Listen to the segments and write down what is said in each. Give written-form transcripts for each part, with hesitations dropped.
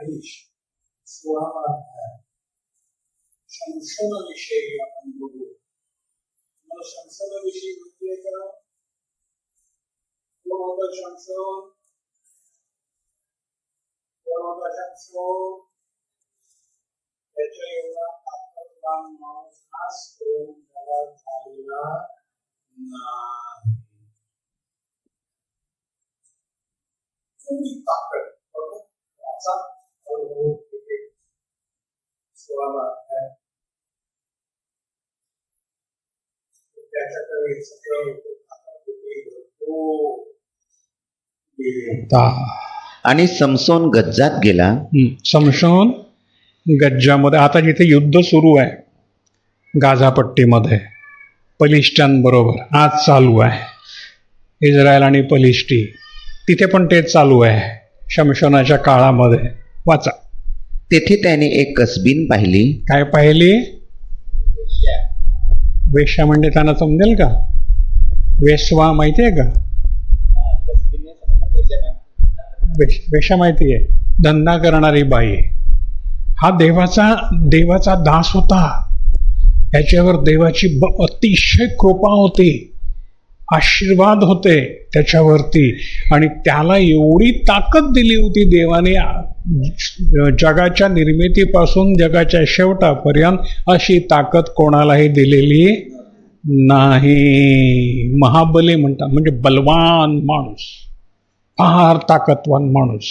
आदेश 16वा अध्याय संशोधनाविषयी आपण बघू. मला संशोधनाविषयी माहिती आहे का? कोण होता संशोधन? त्याच्या एवढा ताकदवान माणूस आज पर्यंत जगात झालेला नाही. एवढी ताकद त्याचा 16वा अध्याय त्याच्याकडे सगळं आणि समसोन गज्जात गेला. समसोन गज्जामध्ये, आता जिथे युद्ध सुरू आहे गाझापट्टीमध्ये पलिष्ठान बरोबर आज चालू आहे, इस्रायल आणि पलिष्ठी, तिथे पण तेच चालू आहे शमशोनाच्या काळामध्ये. वाचा. तेथे त्याने एक कसबीन पाहिली. काय पाहिली? वेश्या म्हणजे त्यांना समजेल का? वेश्वा माहिती आहे का? वेश्या माहिती आहे, धंदा करणारी बाई. हा देवाचा दास होता. याच्यावर देवाची अतिशय कृपा होती, आशीर्वाद होते त्याच्यावरती, आणि त्याला एवढी ताकद दिली होती देवाने जगाच्या निर्मितीपासून जगाच्या शेवटापर्यंत अशी ताकद कोणालाही दिलेली नाही. महाबली म्हणतात, म्हणजे बलवान माणूस, फार ताकदवान माणूस.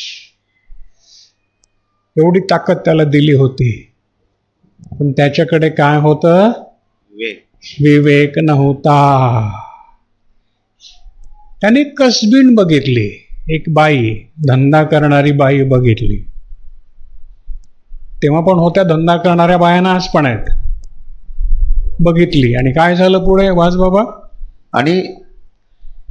एवढी ताकद त्याला दिली होती, पण त्याच्याकडे काय होतं? विवेक नव्हता. त्याने कसबीण बघितली, एक बाई, धंदा करणारी बाई बघितली. तेव्हा पण होत्या धंदा करणाऱ्या बायांना, आज पण आहेत. बघितली आणि काय झालं पुढे? वाच बाबा. आणि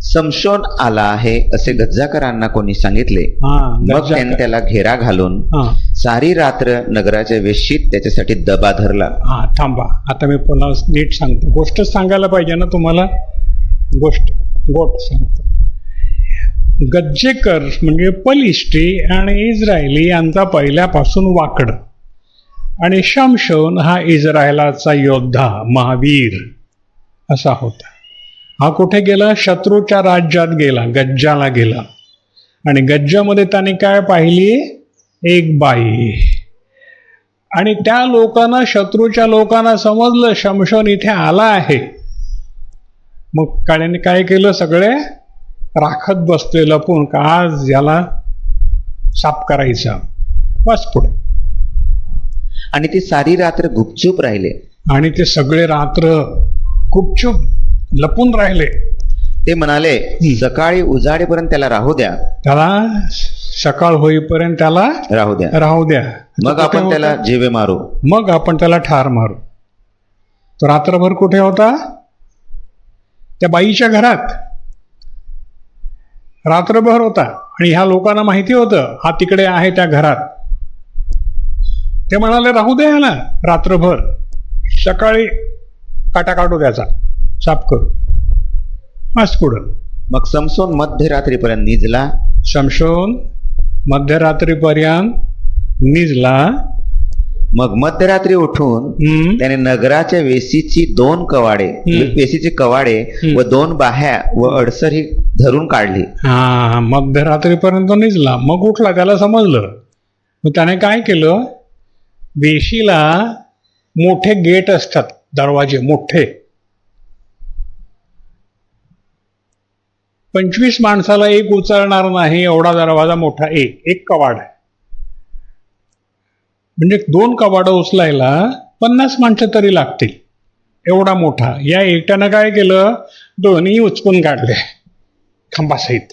समशोन आला आहे असे गज्जाकरांना कोणी सांगितले. मग त्याने त्याला घेरा घालून सारी रात्र नगराच्या वेशीत त्याच्यासाठी दबा धरला. थांबा, आता मी पुन्हा नीट सांगतो. गोष्ट सांगायला पाहिजे ना तुम्हाला, गोष्ट सांगतो. गज्जेकर म्हणजे पलिष्ठी आणि इस्रायली यांचा पहिल्यापासून वाकड, आणि शमशोन हा इस्रायलाचा योद्धा, महावीर असा होता. हा कुठे गेला? शत्रूच्या राज्यात गेला, गज्जाला गेला. आणि गज्जामध्ये त्याने काय पाहिली? एक बाई. आणि त्या लोकांना, शत्रूच्या लोकांना समजलं शमशोन इथे आला आहे. मग काळ्याने काय केलं? सगळे राखत बसले लपून, का आज याला साफ करायचा. बस पुढे. आणि ते सारी रात्र गुपचूप राहिले. आणि ते सगळे रात्र गुपचूप लपून राहिले. ते म्हणाले, सकाळी उजाडेपर्यंत त्याला राहू द्या. त्याला सकाळ होईपर्यंत त्याला राहू द्या. मग आपण त्याला जीवे मारू. मग आपण त्याला ठार मारू. तो रात्रभर कुठे होता? त्या बाईच्या घरात रात्रभर होता. आणि ह्या लोकांना माहिती होतं हा तिकडे आहे त्या घरात. ते म्हणाले, राहू द्या याला रात्रभर, सकाळी काटा काढू त्याचा, साफ करू. मस्त पुढं. मग समसोन मध्यरात्रीपर्यंत निजला. समसोन मध्यरात्रीपर्यंत निजला. मग मध्यरात्री उठून त्याने नगराच्या वेशीची 2 कवाडे, वेशीची कवाडे व 2 बाह्या व अडसर ही धरून काढली. मध्यरात्रीपर्यंत निजला. मग उठला, त्याला समजलं. मग त्याने काय केलं? वेशीला मोठे गेट असतात, दरवाजे मोठे. 25 माणसाला एक उचलणार नाही एवढा दरवाजा मोठा, एक कवाड. म्हणजे 2 कवाडं उचलायला 50 माणसं तरी लागतील, एवढा मोठा. या एकट्यानं काय केलं? दोन्ही उचकून काढले खांबासहित.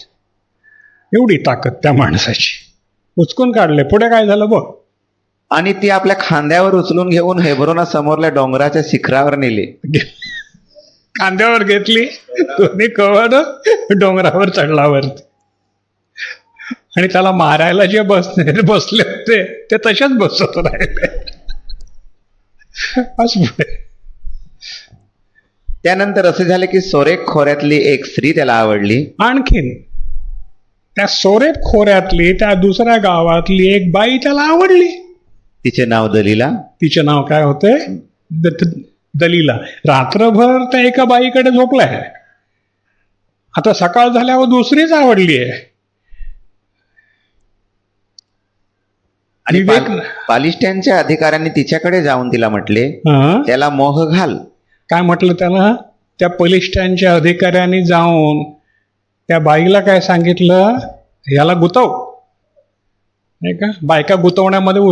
एवढी ताकद त्या माणसाची. उचकून काढले. पुढे काय झालं बघ. आणि ती आपल्या खांद्यावर उचलून घेऊन हेब्रोना समोरल्या डोंगराच्या शिखरावर नेली. खांद्यावर घेतली, दोन्ही कवाड डोंगरावर चढला वरती. आणि त्याला मारायला जे बसले होते ते तसेच बसत राहिले. पुढे त्यानंतर असे झाले की सोरेक खोऱ्यातली एक स्त्री त्याला आवडली. आणखीन त्या सोरेत खोऱ्यातली त्या दुसऱ्या गावातली एक बाई त्याला आवडली. तिचे नाव दलीला. तिचे नाव काय होते? दलीला. रात्रभर त्या एका बाईकडे झोपलाय. आता सकाळ झाल्यावर दुसरीच आवडली आहे. आणि पालिस्ट्यांच्या अधिकाऱ्यांनी तिच्याकडे जाऊन तिला म्हटले, त्याला मोह घाल. काय म्हटलं त्याला? त्या पलिष्ठांच्या अधिकाऱ्यांनी जाऊन त्या बाईला काय सांगितलं? याला गुतव. नाही का? बायका गुतवण्यामध्ये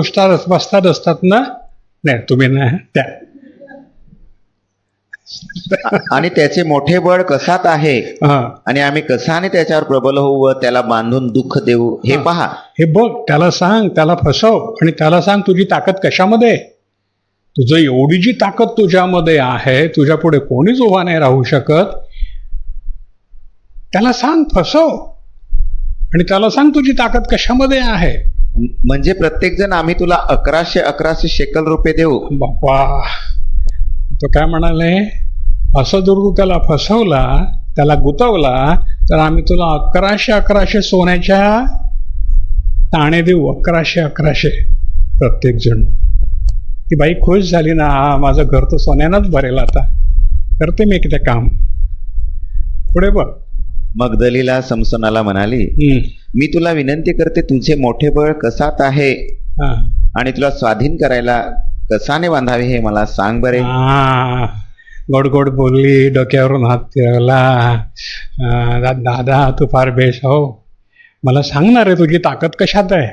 बसतात असतात ना? नाही तुम्ही नाही त्या. आणि त्याचे मोठे बळ कसात आहे आणि आम्ही कसाने त्याच्यावर प्रबल होऊ व त्याला बांधून दुःख देऊ हे पहा. हे बघ, त्याला सांग, त्याला फसव आणि त्याला सांग तुझी ताकद कशामध्ये. तुझं एवढी जी ताकद तुझ्यामध्ये आहे, तुझ्या पुढे कोणीच उभा नाही राहू शकत. त्याला सांग, फसव आणि त्याला सांग तुझी ताकद कशामध्ये आहे. म्हणजे प्रत्येक जण आम्ही तुला 1100 शेकल रुपये देऊ. बाप्पा, तो काय म्हणाले? असं जर तू त्याला फसवला, त्याला गुतवला, तर आम्ही तुला 1100 सोन्याच्या ताणे देऊ. 1100 प्रत्येक जण. ती बाई खुश झाली ना, माझं घर तर सोन्यानंच भरेल, आता करते मी ते काम. पुढे बघ. मग दलीला समसोनाला म्हणाली, मी तुला विनंती करते, तुझे मोठे बळ कसात आहे आणि तुला स्वाधीन करायला कसाने बांधावे हे मला सांग बरे. गोड गोड बोलली, डोक्यावरून हात फिरवला. दादा तू फार बेश हो, मला सांगणार आहे तुझी ताकद कशात आहे.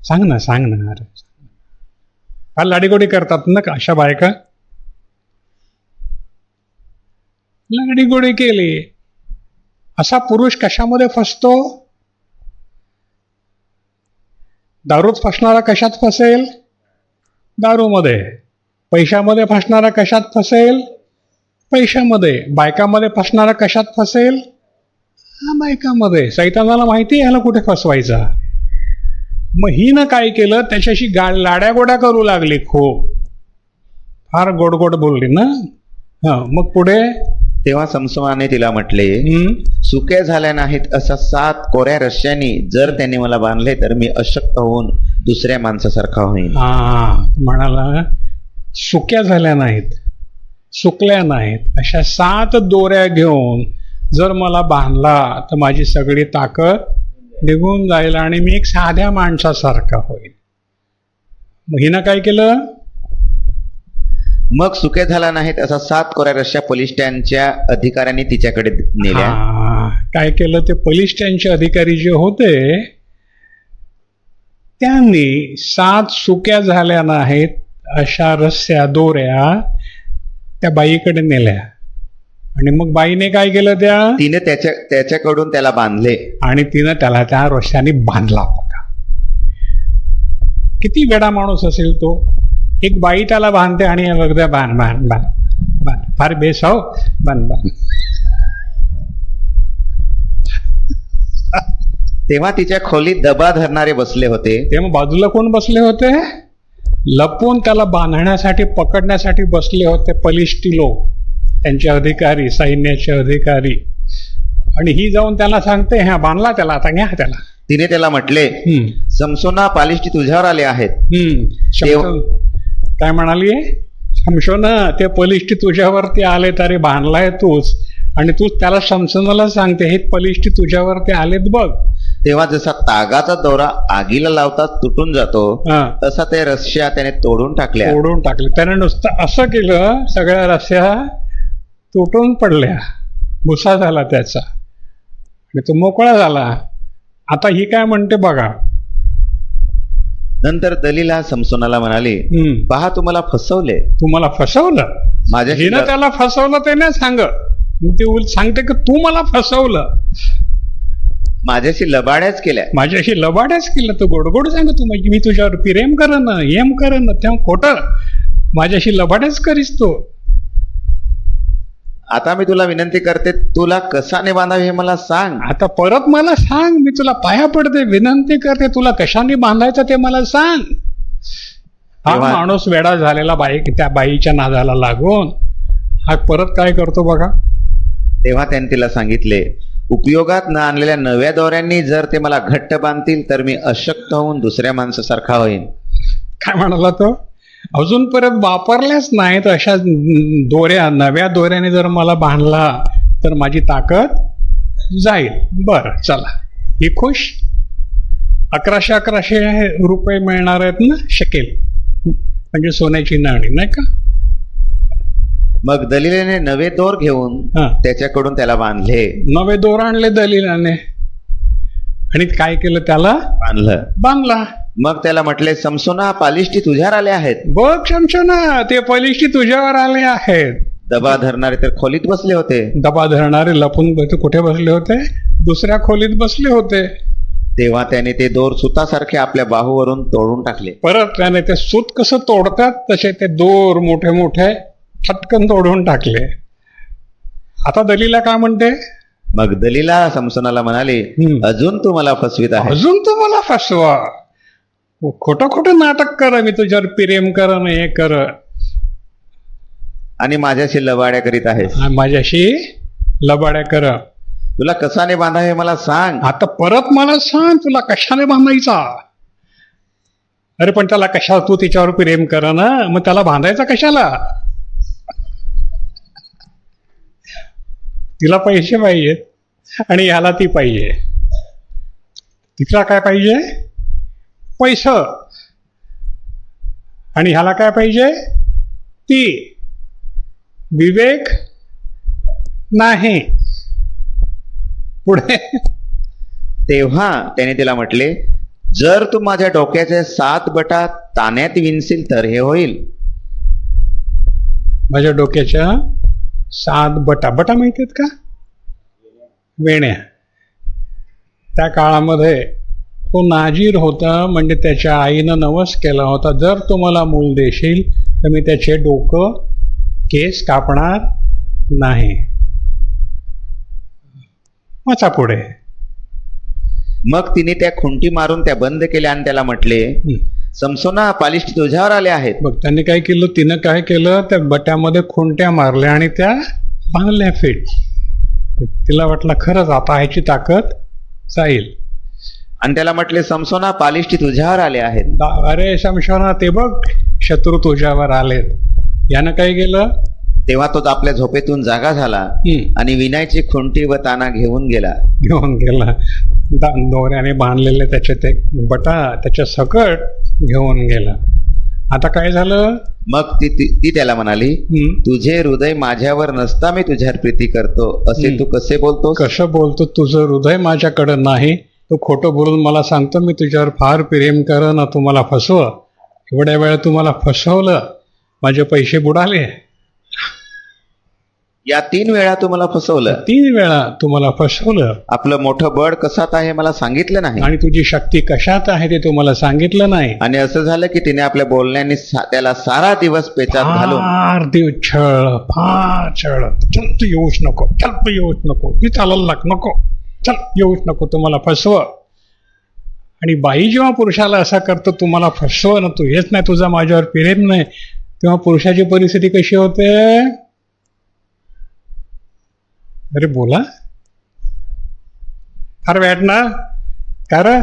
सांग ना, सांग ना. अरे फार लाडीगोडी करतात ना का अशा बायका. लाडीगोडी केली. असा पुरुष कशामध्ये फसतो? दारूत फसणारा कशात फसेल? दारूमध्ये. पैशामध्ये फसणारा कशात फसेल? पैशामध्ये. बायकामध्ये फसणारा कशात फसेल? बायकामध्ये. सैतानाला माहिती आहे ह्याला कुठे फसवायचा. मग ही ना काय केलं, त्याच्याशी लाड्या गोड्या करू लागली. खूप फार गोड गोड बोलली ना. मग पुढे. तेव्हा समसोनाने तिला म्हटले, सुक्या झाल्या नाहीत असा 7 कोऱ्या रश्यांनी जर त्यांनी मला बांधले तर मी अशक्त होऊन दुसऱ्या माणसासारखा होईन. म्हणाला सुक्या झाल्या नाहीत, सुकल्या नाहीत अशा 7 दोऱ्या घेऊन जर मला बांधला तर माझी सगळी ताकद निघून जाईल आणि मी एक साध्या माणसासारखा होईल. मग हिनं काय केलं? मग सुके झाला नाहीत असा 7 कोऱ्या रश्या पलिष्ठ्यांच्या अधिकाऱ्यांनी तिच्याकडे नेल्या. काय केलं? ते पलिष्ठ्यांचे अधिकारी जे होते त्यांनी 7 सुक्या झाल्या नाहीत अशा रस्स्या दोऱ्या त्या बाईकडे नेल्या. आणि मग बाईने काय केलं? तिने त्याच्याकडून त्याला बांधले आणि तिनं त्याला त्या रस्स्याने बांधला. बघा किती वेडा माणूस असेल तो. एक बाई त्याला बांधते आणि बघते बांध बांध बांध बांध. फार बेस हो, बांध बांध. तेव्हा तिच्या खोलीत दबा धरणारे बसले होते. तेव्हा बाजूला कोण बसले होते? लपून त्याला बांधण्यासाठी, पकडण्यासाठी बसले होते पलिष्ठी लोक, त्यांचे अधिकारी, सैन्याचे अधिकारी. आणि ही जाऊन त्याला सांगते, ह्या बांधला त्याला, आता घ्या त्याला. तिने त्याला म्हटले, समसोना, पालिष्ठी तुझ्यावर आले आहेत. काय म्हणाली? समसोना, ते पलिष्ठी तुझ्यावरती आले, तरी बांधलाय तूच, आणि तूच त्याला समसोनाला सांगते हे पलिष्ठी तुझ्यावरती आलेत बघ. तेव्हा जसा तागाचा दोरा आगीला लावता तुटून जातो तसा ते रस्स्या त्याने तोडून टाकले. त्याने नुसतं असं केलं, सगळ्या रस्स्या तुटून पडल्या, भुसा झाला त्याचा आणि तो मोकळा झाला. आता ही काय म्हणते बघा. नंतर दलीला समसोनाला म्हणाली, पहा तुम्हाला फसवले. तुम्हाला फसवलं? माझ्याशी त्याला फसवलं ते नाही सांगते की तू मला फसवलं, माझ्याशी लबाड्याच केल्या. माझ्याशी लबाड्याच केलं. तू गोडगोड सांग, तू मी तुझ्यावर प्रेम करन, येम करन, तेव्हा खोटं माझ्याशी लबाड्याच करीस तू. आता मी तुला विनंती करते, तुला कशाने बांधावे हे मला सांग. आता परत मला सांग, मी तुला पाया पडते, विनंती करते, तुला कशाने बांधायचं ते मला सांग. हा माणूस वेडा झालेला त्या बाईच्या नादाला लागून हा परत काय करतो बघा. तेव्हा त्याने तिला सांगितले, उपयोगात न आणलेल्या नव्या दोऱ्यांनी जर ते मला घट्ट बांधतील तर मी अशक्त होऊन दुसऱ्या माणसासारखा होईन. काय म्हणाला तो? अजून परत वापरल्याच नाहीत अशा दोऱ्या, नव्या दोऱ्याने जर मला बांधला तर माझी ताकद जाईल. बरं चला, ही खुश. 1100 रुपये मिळणार आहेत ना, शकेल म्हणजे सोन्याची नाणी, नाही का? मग दलिलाने नवे दोर घेऊन हा. त्याच्याकडून त्याला बांधले. नवे दोर आणले दलिलाने आणि काय केलं? त्याला बांधलं. बांधला. मग त्याला म्हटले, समसोना पालिष्टी तुझ्यावर आले आहेत. बघ शमशोना, ते पलिष्टी तुझ्यावर आले आहेत. दबा धरणारे तर खोलीत बसले होते. दबा धरणारे लपून कुठे बसले होते? दुसऱ्या खोलीत बसले होते. तेव्हा त्याने ते दोर सुतासारखे आपल्या बाहूवरून तोडून टाकले. परत त्याने ते सूत कसं तोडतात तसे ते दोर मोठे मोठे फटकन तोडून टाकले. आता दलीला काय म्हणते? मग दलीला समसोनाला म्हणाले, अजून तू मला फसवीत आहे. अजून तू मला फसवा, खोटं खोटं नाटक कर, मी तुझ्यावर प्रेम कर, हे कर आणि माझ्याशी लबाड्या करीत आहेस. माझ्याशी लबाड्या कर. तुला कसाने बांधा हे मला सांग. आता परत मला सांग, तुला कशाने बांधायचा? अरे पण त्याला कशाला, तू तिच्यावर प्रेम कर ना, मग त्याला बांधायचा कशाला? तिला पैसे पाहिजेत आणि ह्याला ती पाहिजे. तिला काय पाहिजे? पैसा. आणि ह्याला काय पाहिजे? ती. विवेक नाही. पुढे तेव्हा त्याने तिला म्हटले, जर तू माझ्या डोक्याचे 7 बटा ताण्यात विणशील तर हे होईल. माझ्या डोक्याच्या 7 बटा. बटा माहिती आहेत का? वेण्या. त्या काळामध्ये तो नाजीर होता, म्हणजे त्याच्या आईनं नवस केला होता, जर तू मला मूल देशील तर मी त्याचे डोकं केस कापणार नाही. वाचा पुढे. मग तिने त्या खुंटी मारून त्या बंद केल्या आणि त्याला म्हटले, समसोना पालिष्टी तुझ्यावर आले आहेत. बघ त्यांनी काय केलं, तिनं काय केलं, त्या बट्यामध्ये खुंट्या मारल्या आणि त्या बांधल्या फिट. तिला वाटलं खरंच आता ह्याची ताकद जाईल. आणि त्याला म्हटले, समसोना पालिष्टी तुझ्यावर आले आहेत. अरे शमशोना, ते बघ शत्रू तुझ्यावर आलेत. यानं काय केलं? तेव्हा तो आपल्या झोपेतून जागा झाला आणि विनायची खुंटी व ताना घेऊन गेला. दोऱ्याने बांधलेले त्याचे ते बटा त्याच्या सकट घेऊन गेला. आता काय झालं? मग ती त्याला म्हणाली, तुझे हृदय माझ्यावर नसता मी तुझ्यावर प्रीती करतो असे तू कसे बोलतो? कसं बोलतो? तुझं हृदय माझ्याकडे नाही. तू खोटं बोलून मला सांगतो मी तुझ्यावर फार प्रेम कर ना, तू मला फसव. एवढ्या वेळा तू मला फसवलं, माझे पैसे बुडाले. या 3 वेळा तू मला फसवलं. 3 वेळा तू मला फसवलं. आपलं मोठं बळ कशात आहे मला सांगितलं नाही आणि तुझी शक्ती कशात आहे ते तू मला सांगितलं नाही. आणि असं झालं की तिने आपल्या बोलण्याने त्याला सारा दिवस पेचात घालून फार दिवस छळ, फार छळ. चल तू येऊच नको, चल तू येऊच नको, मी चालायला लाग नको, चल येऊच नको, तू मला फसव. आणि बाई जेव्हा पुरुषाला असा करतो, तू मला फसव ना, तू हेच नाही, तुझा माझ्यावर प्रेम नाही, तेव्हा पुरुषाची परिस्थिती कशी होते? अरे बोला. फार वाईट ना? का रे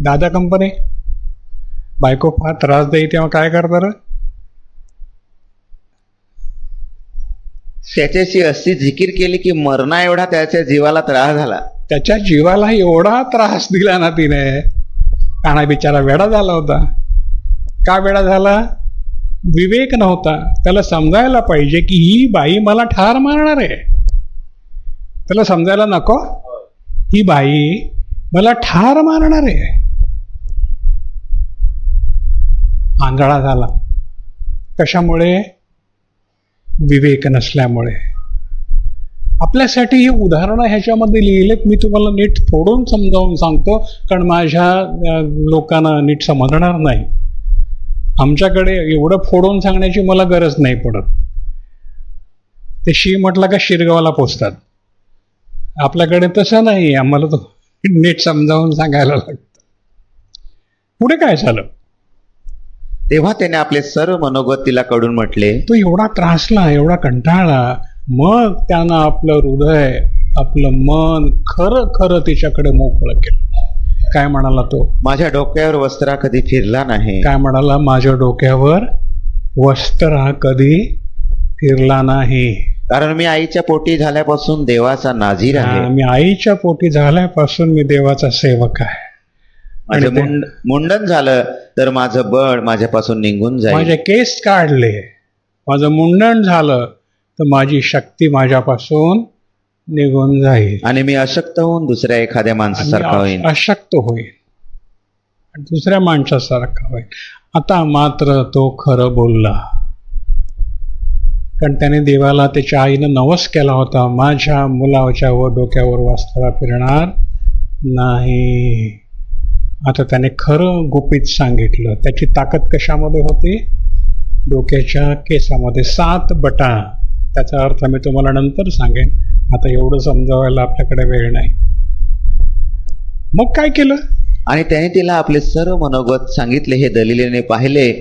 दादा कंपनी बायको फार त्रास देई तेव्हा काय करता? त्याच्याशी अशी जिकीर केली की मरणा एवढा त्याच्या जीवाला त्रास झाला. त्याच्या जीवाला एवढा त्रास दिला ना तिने, काना बिचारा वेडा झाला होता. का वेडा झाला? विवेक नव्हता. त्याला समजायला पाहिजे की ही बाई मला ठार मारणार आहे. त्याला समजायला नको, ही बाई मला ठार मारणार आहे. आंधळा झाला. कशामुळे? विवेक नसल्यामुळे. आपल्यासाठी ही उदाहरणं ह्याच्यामध्ये लिहिलेत. मी तुम्हाला नीट फोडून समजावून सांगतो, कारण माझ्या लोकांना नीट समजणार नाही. आमच्याकडे एवढं फोडून सांगण्याची मला गरज नाही पडत. ते शी म्हटलं का शिरगावाला पोचतात. आपल्याकडे तसं नाही, आम्हाला तो नीट समजावून सांगायला लागतं. पुढे काय झालं? तेव्हा त्याने आपले सर्व मनोगत तिला कडून म्हटले. तो एवढा त्रासला, एवढा कंटाळला. मग त्यानं आपलं हृदय आपलं मन खरं खरं तिच्याकडे मोकळं केलं. काय म्हणाला तो? माझ्या डोक्यावर वस्त्रा कधी फिरला नाही. काय म्हणाला? माझ्या डोक्यावर वस्त्रा कधी फिरला नाही. कारण मी आईच्या पोटी झाल्यापासून देवाचा नाझीर आहे. मी आईच्या पोटी झाल्यापासून मी देवाचा सेवक आहे. माझे मुंडन झालं तर माझं बळ माझ्यापासून निघून जाईल. माझे केस काढले, माझं मुंडन झालं तर माझी शक्ती माझ्यापासून निघून जाईल. आणि मी अशक्त होऊन दुसऱ्या एखाद्या माणसासारखा होईल. अशक्त होईल, दुसऱ्या माणसासारखा होईल. आता मात्र तो खरं बोलला, कारण त्याने देवाला त्याच्या आईनं नवस केला होता, माझ्या मुलाच्या व डोक्यावर वस्त्रा फिरणार नाही. आता त्याने खरं गुपित सांगितलं. त्याची ताकद कशामध्ये होती? डोक्याच्या केसामध्ये. 7 बटा. त्याचा अर्थ मी तुम्हाला नंतर सांगेन, आता एवढं समजावायला आपल्याकडे वेळ नाही. मग काय केलं? आणि त्याने तिला आपले सर्व मनोगत सांगितले. हे दलिलेने पाहिले.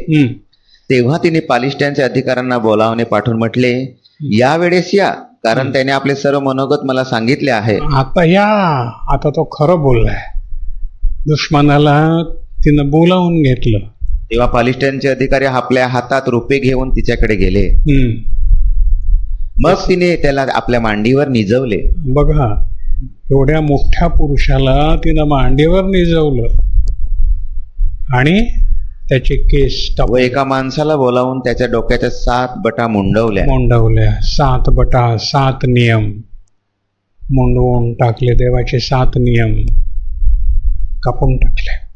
तेव्हा तिने पालिष्टांच्या अधिकाऱ्यांना बोलावणे पाठवून म्हटले, यावेळेस या, कारण त्याने आपले सर्व मनोगत मला सांगितले आहे. आता या. आता तो खरं बोललाय. दुश्मनाला तिनं बोलावून घेतलं. तेव्हा पालिष्टांचे अधिकारी आपल्या हातात रुपे घेऊन तिच्याकडे गेले. मग तिने त्याला आपल्या मांडीवर निजवले. बघा, एवढ्या मोठ्या पुरुषाला तिनं मांडीवर निजवलं आणि त्याचे केस व एका माणसाला बोलावून त्याच्या डोक्याच्या 7 बटा मुंडवल्या. 7 बटा, 7 नियम मुंडवून टाकले. देवाचे 7 नियम कापून टाकले.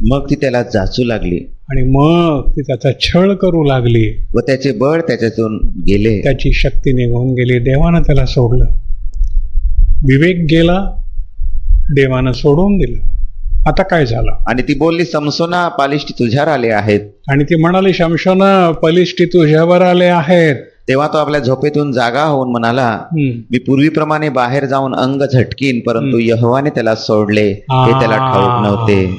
मग ती त्याला जाचू लागली आणि मग ती त्याचा छळ करू लागली व त्याचे बळ त्याच्यातून गेले. त्याची शक्ती निघून गेली. देवानं त्याला सोडलं. विवेक गेला, देवानं सोडून दिलं. आता काय झालं? आणि ती बोलली, समसोना, पालिष्टी तुझ्यावर आले आहेत. आणि ती म्हणाली, शमशोना, पलिष्टी तुझ्यावर आले आहेत. तेव्हा तो आपल्या झोपेतून जागा होऊन म्हणाला, मी पूर्वीप्रमाणे बाहेर जाऊन अंग झटकीन, परंतु यहोवाने त्याला सोडले, हे त्याला ठाऊक नव्हते.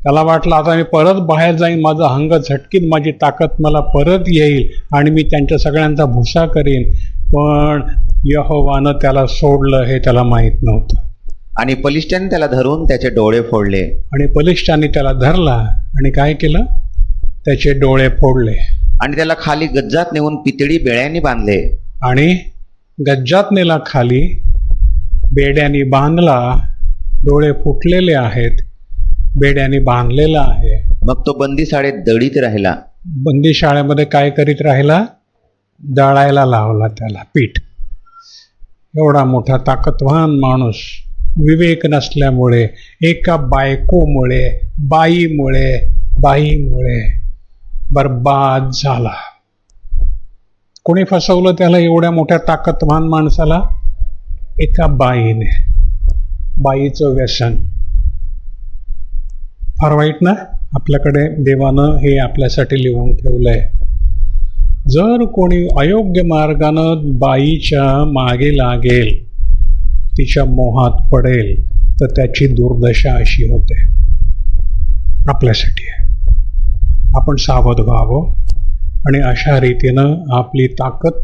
त्याला वाटलं आता मी परत बाहेर जाईन, माझं अंग झटकीन, माझी ताकद मला परत येईल आणि मी त्यांच्या सगळ्यांचा भुसा करीन. पण यहोवानं त्याला सोडलं हे त्याला माहीत नव्हतं. आणि पलिष्ठाने त्याला धरून त्याचे डोळे फोडले. आणि पलिष्ठाने त्याला धरला आणि काय केलं? त्याचे डोळे फोडले. आणि त्याला खाली गज्जात नेऊन पितळी बेड्यांनी बांधले. आणि गज्जात नेला खाली, बेड्याने बांधला. डोळे फुटलेले आहेत, बेड्याने बांधलेला आहे. मग तो बंदीशाळेत दडीत राहिला. बंदीशाळेमध्ये काय करीत राहिला? दळायला लावला त्याला पीठ. एवढा मोठा ताकदवान माणूस विवेक नसल्यामुळे, एका बायकोमुळे, बाईमुळे बर्बाद झाला. कोणी फसवलं त्याला? एवढ्या मोठ्या ताकदवान माणसाला एका बाईने. बाईचं व्यसन. फार वाईट ना? आपल्याकडे देवानं हे आपल्यासाठी लिहून ठेवलंय. जर कोणी अयोग्य मार्गानं बाईच्या मागे लागेल, तिच्या मोहात पडेल, तर त्याची दुर्दशा अशी होते. आपल्यासाठी आहे. आपण सावध व्हावं आणि अशा रीतीनं आपली ताकद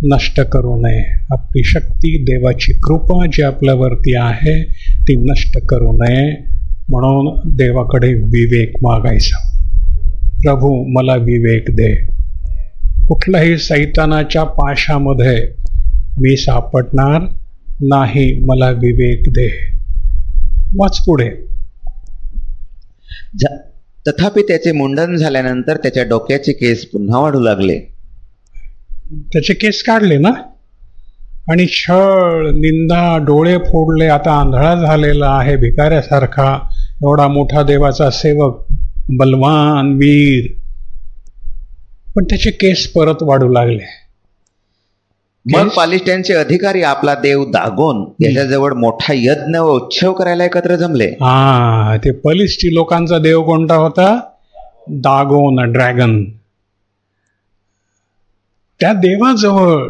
नष्ट करू नये. आपली शक्ती, देवाची कृपा जी आपल्यावरती आहे ती नष्ट करू नये. म्हणून देवाकडे विवेक मागायचा. प्रभू, मला विवेक दे. कुठल्याही सैतानाच्या पाशामध्ये मी सापडणार नाही, मला विवेक दे. वाच पुढे. तथापि त्याचे मुंडन झाल्यानंतर त्याच्या डोक्याचे केस पुन्हा वाढू लागले. त्याचे केस काढले ना, आणि छळ, निंदा, डोळे फोडले. आता आंधळा झालेला आहे भिकाऱ्यासारखा. एवढा मोठा देवाचा सेवक, बलवान, वीर, पण त्याचे केस परत वाढू लागले. मग पालिष्टांचे अधिकारी आपला देव दागोन याच्याजवळ मोठा यज्ञ व उत्सव करायला एकत्र जमले. ते पलिष्टी लोकांचा देव कोणता होता? Dagon, dragon. त्या देवाजवळ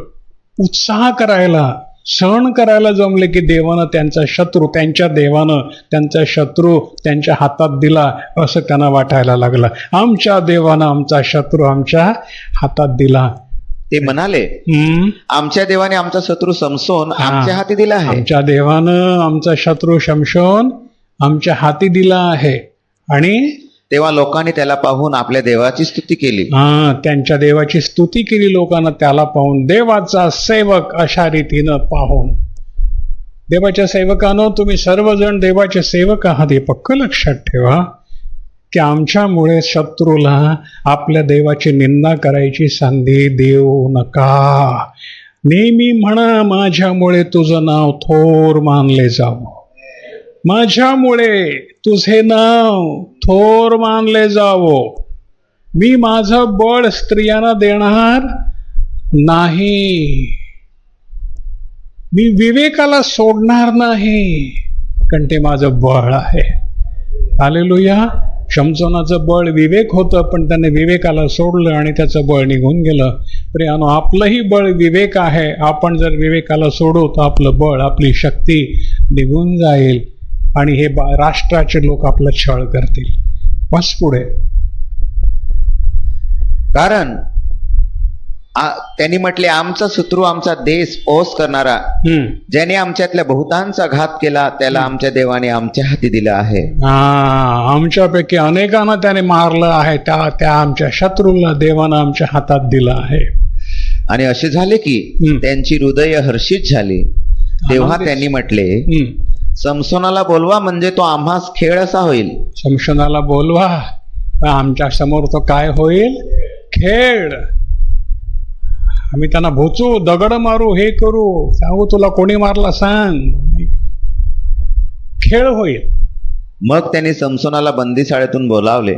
उत्साह करायला, सण करायला जमले की देवानं त्यांचा शत्रू, त्यांच्या देवानं त्यांचा शत्रू त्यांच्या हातात दिला असं त्यांना वाटायला लागलं. आमच्या देवानं आमचा शत्रू आमच्या हातात दिला. ते म्हणाले, आमच्या देवाने आमचा शत्रू समसोन आमच्या हाती दिला आहे. आमच्या देवानं आमचा शत्रू शमशोन आमच्या हाती दिला आहे. आणि तेव्हा लोकांनी त्याला पाहून आपल्या देवाची स्तुती केली. त्यांच्या देवाची स्तुती केली लोकांना त्याला पाहून. देवाचा सेवक अशा रीतीनं पाहून. देवाच्या सेवकानं, तुम्ही सर्वजण देवाचे सेवक आहात हे पक्क लक्षात ठेवा की आमच्यामुळे शत्रूला आपल्या देवाची निंदा करायची संधी देऊ नका. नेहमी म्हणा, माझ्यामुळे तुझं नाव थोर मानले जावं. माझ्यामुळे तुझे नाव थोर मानले जावं. मी माझं बळ स्त्रियांना देणार नाही. मी विवेकाला सोडणार नाही, कारण ते माझं बळ आहे. हालेलुया. शमसोनाचं बळ विवेक होतं, पण त्याने विवेकाला सोडलं आणि त्याचं बळ निघून गेलं. प्रियानो, आपलंही बळ विवेक आहे. आपण जर विवेकाला सोडू तर आपलं बळ, आपली शक्ती निघून जाईल आणि हे राष्ट्राचे लोक आपला छळ करतील. बस पुढे. कारण त्यांनी म्हटले, आमचा शत्रू आमचा देश ओस करणारा, ज्याने आमच्यातल्या बहुतांचा घात केला, त्याला आमच्या देवाने आमच्या हाती दिला आहे. आमच्यापैकी अनेकांना त्याने मारलं आहे. त्या आमच्या शत्रूला देवानं आमच्या हातात दिला आहे. आणि असे झाले की त्यांची हृदय हर्षित झाली. तेव्हा त्यांनी म्हटले, समसोनाला बोलवा, म्हणजे तो आम्हास खेळ असा होईल. समसोनाला बोलवा, आमच्या समोर तो काय होईल? खेळ. आम्ही त्यांना भोचू, दगड मारू, हे करू, सांगू तुला कोणी मारला सांग. खेळ होईल. मग त्यांनी समसोनाला बंदीशाळेतून बोलावले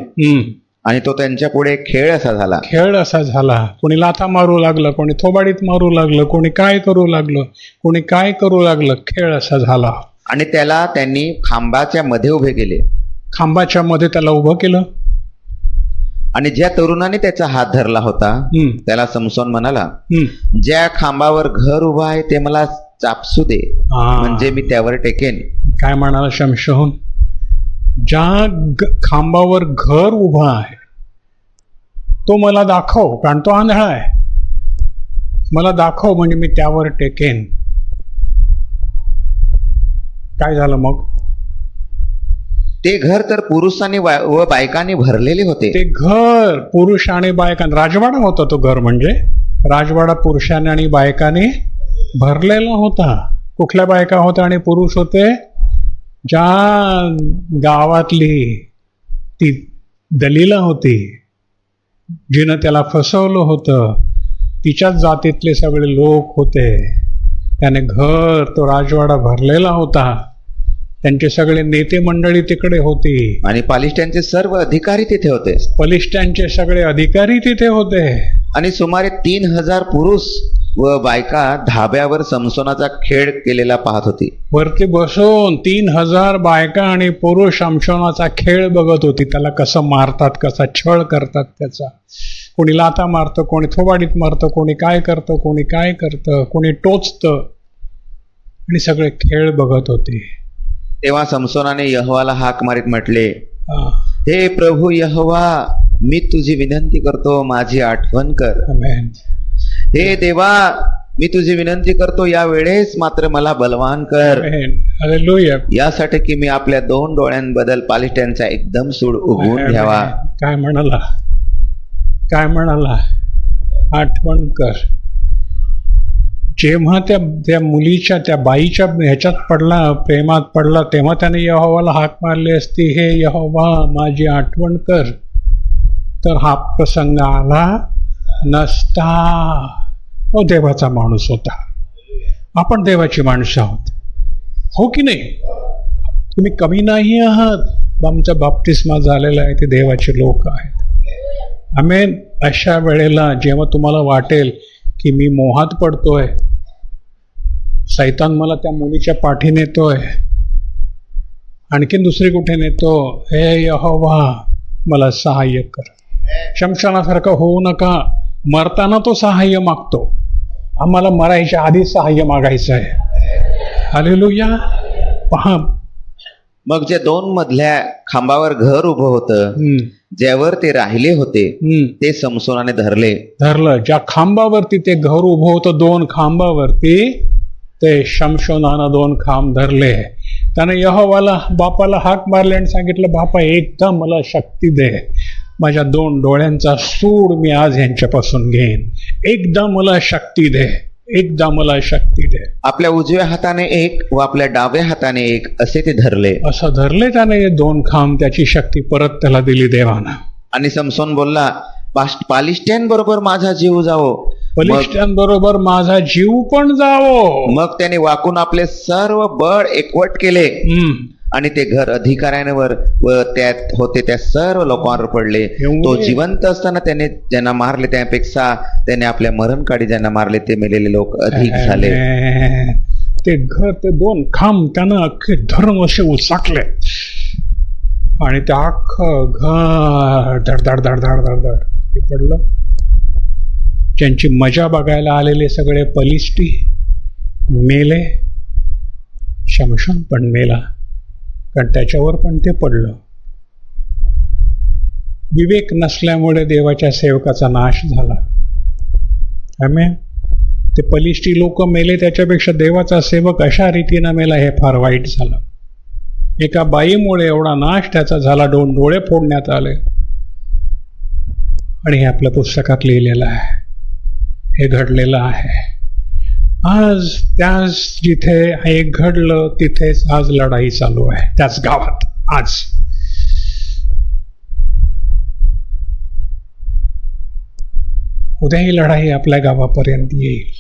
आणि तो त्यांच्या पुढे खेळ असा झाला. खेळ असा झाला. कोणी लाथा मारू लागलं, कोणी थोबाडीत मारू लागलं, कोणी काय करू लागलं, कोणी काय करू लागलं. खेळ असा झाला. आणि त्याला त्यांनी खांबाच्या मध्ये उभे केले. खांबाच्या मध्ये त्याला उभं केलं. आणि ज्या तरुणाने त्याचा हात धरला होता त्याला समसोन म्हणाला, ज्या खांबावर घर उभा आहे ते मला चापसू दे, म्हणजे मी त्यावर टेकेन. काय म्हणाला शमशोन? ज्या खांबावर घर उभा आहे तो मला दाखव, कारण तो आंधळा आहे. मला दाखव, म्हणजे मी त्यावर टेकेन. काय झालं मग? ते घर तर पुरुषांनी व बायकांनी भरलेले होते. ते घर पुरुष आणि बायकांनी, राजवाडा होता तो घर. म्हणजे राजवाडा पुरुषांनी आणि बायकांनी भरलेला होता. कुठल्या बायका होत्या आणि पुरुष होते? ज्या गावातली ती दलीला होती, जिनं त्याला फसवलं होतं, तिच्याच जातीतले सगळे लोक होते. त्याने घर, तो राजवाडा भरलेला होता. त्यांचे सगळे नेते मंडळी तिकडे होती आणि पालिष्टांचे सर्व अधिकारी तिथे होते. पालिष्टांचे सगळे अधिकारी तिथे होते. आणि सुमारे 3000 पुरुष व बायका धाब्यावर समसोनाचा खेळ केलेला पाहत होती. वरती बसून 3000 बायका आणि पुरुष समसोनाचा खेळ बघत होती. त्याला कसं मारतात, कसा छळ करतात त्याचा. कोणी लाथा मारतं, कोणी थोबाडीत मारतं, कोणी काय करतं, कोणी काय करतं, कोणी टोचतं, आणि सगळे खेळ बघत होते. तेव्हा समसोनाने यहोवाला हाक मारीत म्हटले, हे प्रभू यहोवा, मी तुझी विनंती करतो, माझी आठवण कर. हे देवा, मी तुझी विनंती करतो, या वेळेस मात्र मला बलवान कर. यासाठी की मी आपल्या 2 डोळ्यांबद्दल पालिष्टांचा एकदम सूड उगवून घ्यावा. काय म्हणाला? काय म्हणाला? आठवण कर. जेव्हा त्या मुलीच्या, त्या बाईच्या ह्याच्यात पडला, प्रेमात पडला, तेव्हा त्याने यहोवाला हाक मारली असती, हे यहोवा, माझी आठवण कर, तर हा प्रसंग आला नसता. तो देवाचा माणूस होता. आपण देवाची माणसं आहोत, हो की नाही? तुम्ही कमी नाही आहात. आमचा बाप्तिस्मा झालेला आहे, ते देवाचे लोक आहेत. आमेन. अशा वेळेला जेव्हा तुम्हाला वाटेल की मी मोहात पडतोय, सैतान मला त्या मुलीच्या पाठी नेतोय, आणखीन दुसरी कुठे नेतो, हे यहोवा मला सहाय्य कर. शमशानासारखं होऊ नका. मरताना तो सहाय्य मागतो. आम्हाला मरायच्या आधी सहाय्य मागायचं आहे. हालेलुया. पहा, मग जे 2 मधल्या खांबावर घर उभं होतं, ज्यावर ते राहिले होते, ते समसोनाने धरलं. ज्या खांबावरती ते घर उभं होतं, 2 खांबावरती, ते शमशोनानं 2 खांब धरले. त्याने यहोवाला बापाला हाक मारली आणि सांगितलं, बापा एकदा मला शक्ती दे, माझ्या 2 डोळ्यांचा सूड मी आज यांच्यापासून घेईन, एकदा मला शक्ती दे, एकदा मला शक्ती दे. आपल्या उजव्या हाताने एक व आपल्या डाव्या हाताने एक असे ते धरले. असं धरले त्याने 2 खांब, त्याची शक्ती परत त्याला दिली देवानं. आणि समसोन बोलला, पालिष्ट्यांबरोबर माझा जीव जावो. पलिष्ठ्यांबरोबर माझा जीव पण जावो. मग त्याने वाकून आपले सर्व बळ एकवट केले आणि ते घर अधिकाऱ्यांवर व त्यात होते त्या सर्व लोकांवर पडले. तो जिवंत असताना त्याने ज्यांना मारले त्यापेक्षा त्याने आपल्या मरणकाळी ज्यांना मारले ते मेलेले लोक अधिक झाले. ते घर, ते 2 खांब त्यानं अख्खे धरून असे उचाटले आणि ते अख्खं घर धडधड धडधड धडधड पडलं. ज्यांची मजा बघायला आलेले सगळे पलिष्टी मेले, शमशोन पण मेला, कारण त्याच्यावर पण ते पडलं. विवेक नसल्यामुळे देवाच्या सेवकाचा नाश झाला. आमेन. ते पलिष्टी लोक मेले, त्याच्यापेक्षा देवाचा सेवक अशा रीतीनं मेला, हे फार वाईट झालं. एका बाईमुळे एवढा नाश त्याचा झाला, 2 डोळे फोडण्यात आले. आणि हे आपल्या पुस्तकात लिहिलेलं आहे, हे घडलेलं आहे. आज त्याच जिथे हे घडलं तिथेच आज लढाई चालू आहे, त्याच गावात. आज उद्या ही लढाई आपल्या गावापर्यंत येईल.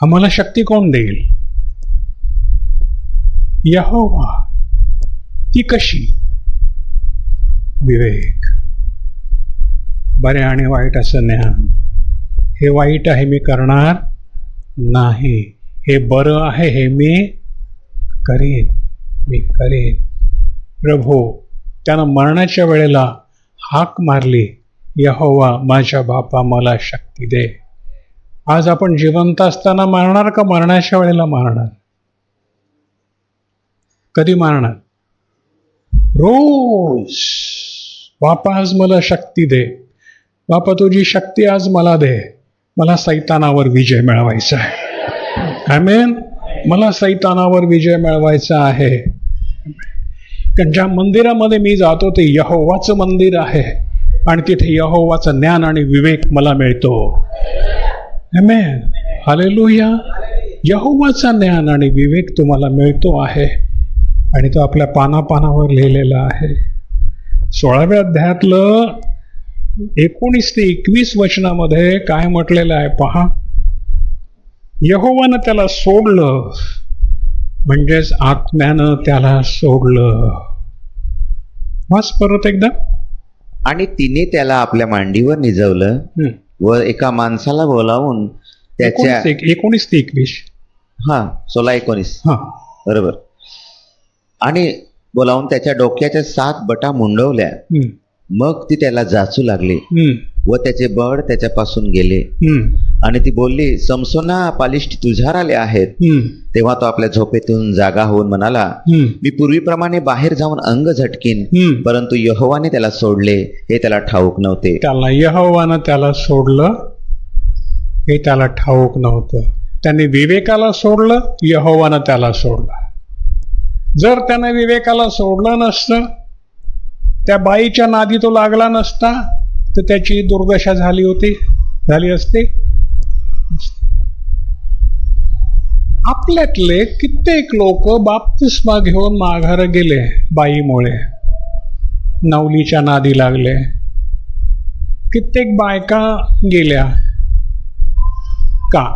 आम्हाला शक्ती कोण देईल? यहोवा. ती कशी? विवेक, बरे आणि वाईट असं ज्ञान. हे वाईट आहे मी करणार नाही, हे बरं आहे हे मी करेन. प्रभू त्यानं मरणाच्या वेळेला हाक मारली, यहोवा माझ्या बापा मला शक्ती दे. आज आपण जिवंत असताना मारणार का मरणाच्या वेळेला मारणार? कधी मारणार? रोज. बापा आज मला शक्ती दे, बापा तुझी शक्ती आज मला दे, मला सैतानावर विजय मिळवायचा आहे. आमेन. मला सैतानावर विजय मिळवायचा आहे. कारण ज्या मंदिरामध्ये मी जातो ते यहोवाचं मंदिर आहे आणि तिथे यहोवाचं ज्ञान आणि विवेक मला मिळतो. आमेन. हालेलुया. यहोवाचा ज्ञान आणि विवेक तुम्हाला मिळतो आहे आणि तो आपल्या पानापानावर लिहिलेला आहे. 16व्या अध्यायातलं 19 ते 21 वचनामध्ये काय म्हटलेलं आहे पहा. यहोवानं त्याला सोडलं, म्हणजेच आत्म्यानं त्याला सोडलं. वाच परत एकदा. आणि तिने त्याला आपल्या मांडीवर निजवलं व एका माणसाला बोलावून त्याच्या 19 ते 21. 16-19 बरोबर. आणि बोलावून त्याच्या डोक्याच्या 7 बटा मुंडवल्या. मग ती त्याला जाचू लागली व त्याचे बळ त्याच्यापासून गेले. आणि ती बोलली, समसोना, पालिष्टी तुझ्यावर आले आहेत. तेव्हा तो आपल्या झोपेतून जागा होऊन म्हणाला, मी पूर्वीप्रमाणे बाहेर जाऊन अंग झटकीन, परंतु यहोवाने त्याला सोडले हे त्याला ठाऊक नव्हते. त्याला यहोवानं त्याला सोडलं हे त्याला ठाऊक नव्हतं. त्याने विवेकाला सोडलं, यहोवानं त्याला सोडलं. जर त्याने विवेकाला सोडलं नसतं, त्या बाईच्या नादी तो लागला नसता, तर त्याची दुर्दशा झाली असते. आपल्यातले कित्येक लोक बाप्तिस्मा घेऊन माघार गेले बाईमुळे, नवलीच्या नादी लागले. कित्येक बायका गेल्या. का?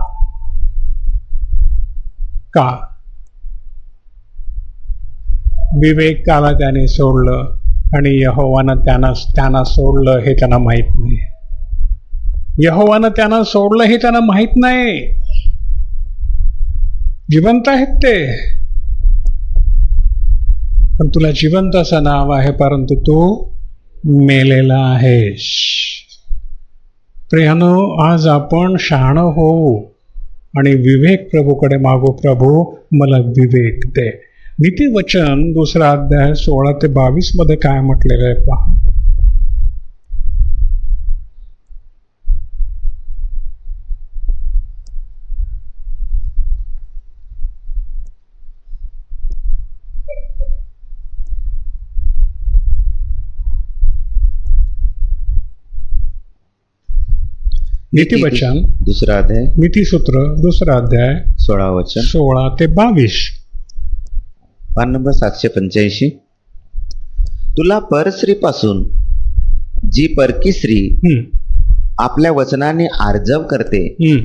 विवेकाला त्याने सोडलं आणि यहोवानं त्यांना सोडलं हे त्यांना माहीत नाही. यहोवानं त्यांना सोडलं हे त्यांना माहीत नाही. जिवंत आहेत ते, पण तुला जिवंत असं नाव आहे, परंतु तू मेलेला आहेस. प्रियानो, आज आपण शहाणं होऊ आणि विवेक प्रभूकडे मागू. प्रभू मला विवेक दे. नीतिवचन 2 अध्याय 16 ते 22 मध्ये काय म्हटलेलं आहे पहा. नीतिवचन 2 अध्याय नीतिसूत्र 2 अध्याय 16 वचन 16 ते 22. पान नंबर 785. तुला परस्त्रीपासून जी परकी स्त्री हम्म, आपल्या वचनाने आर्जव करते, हम्म,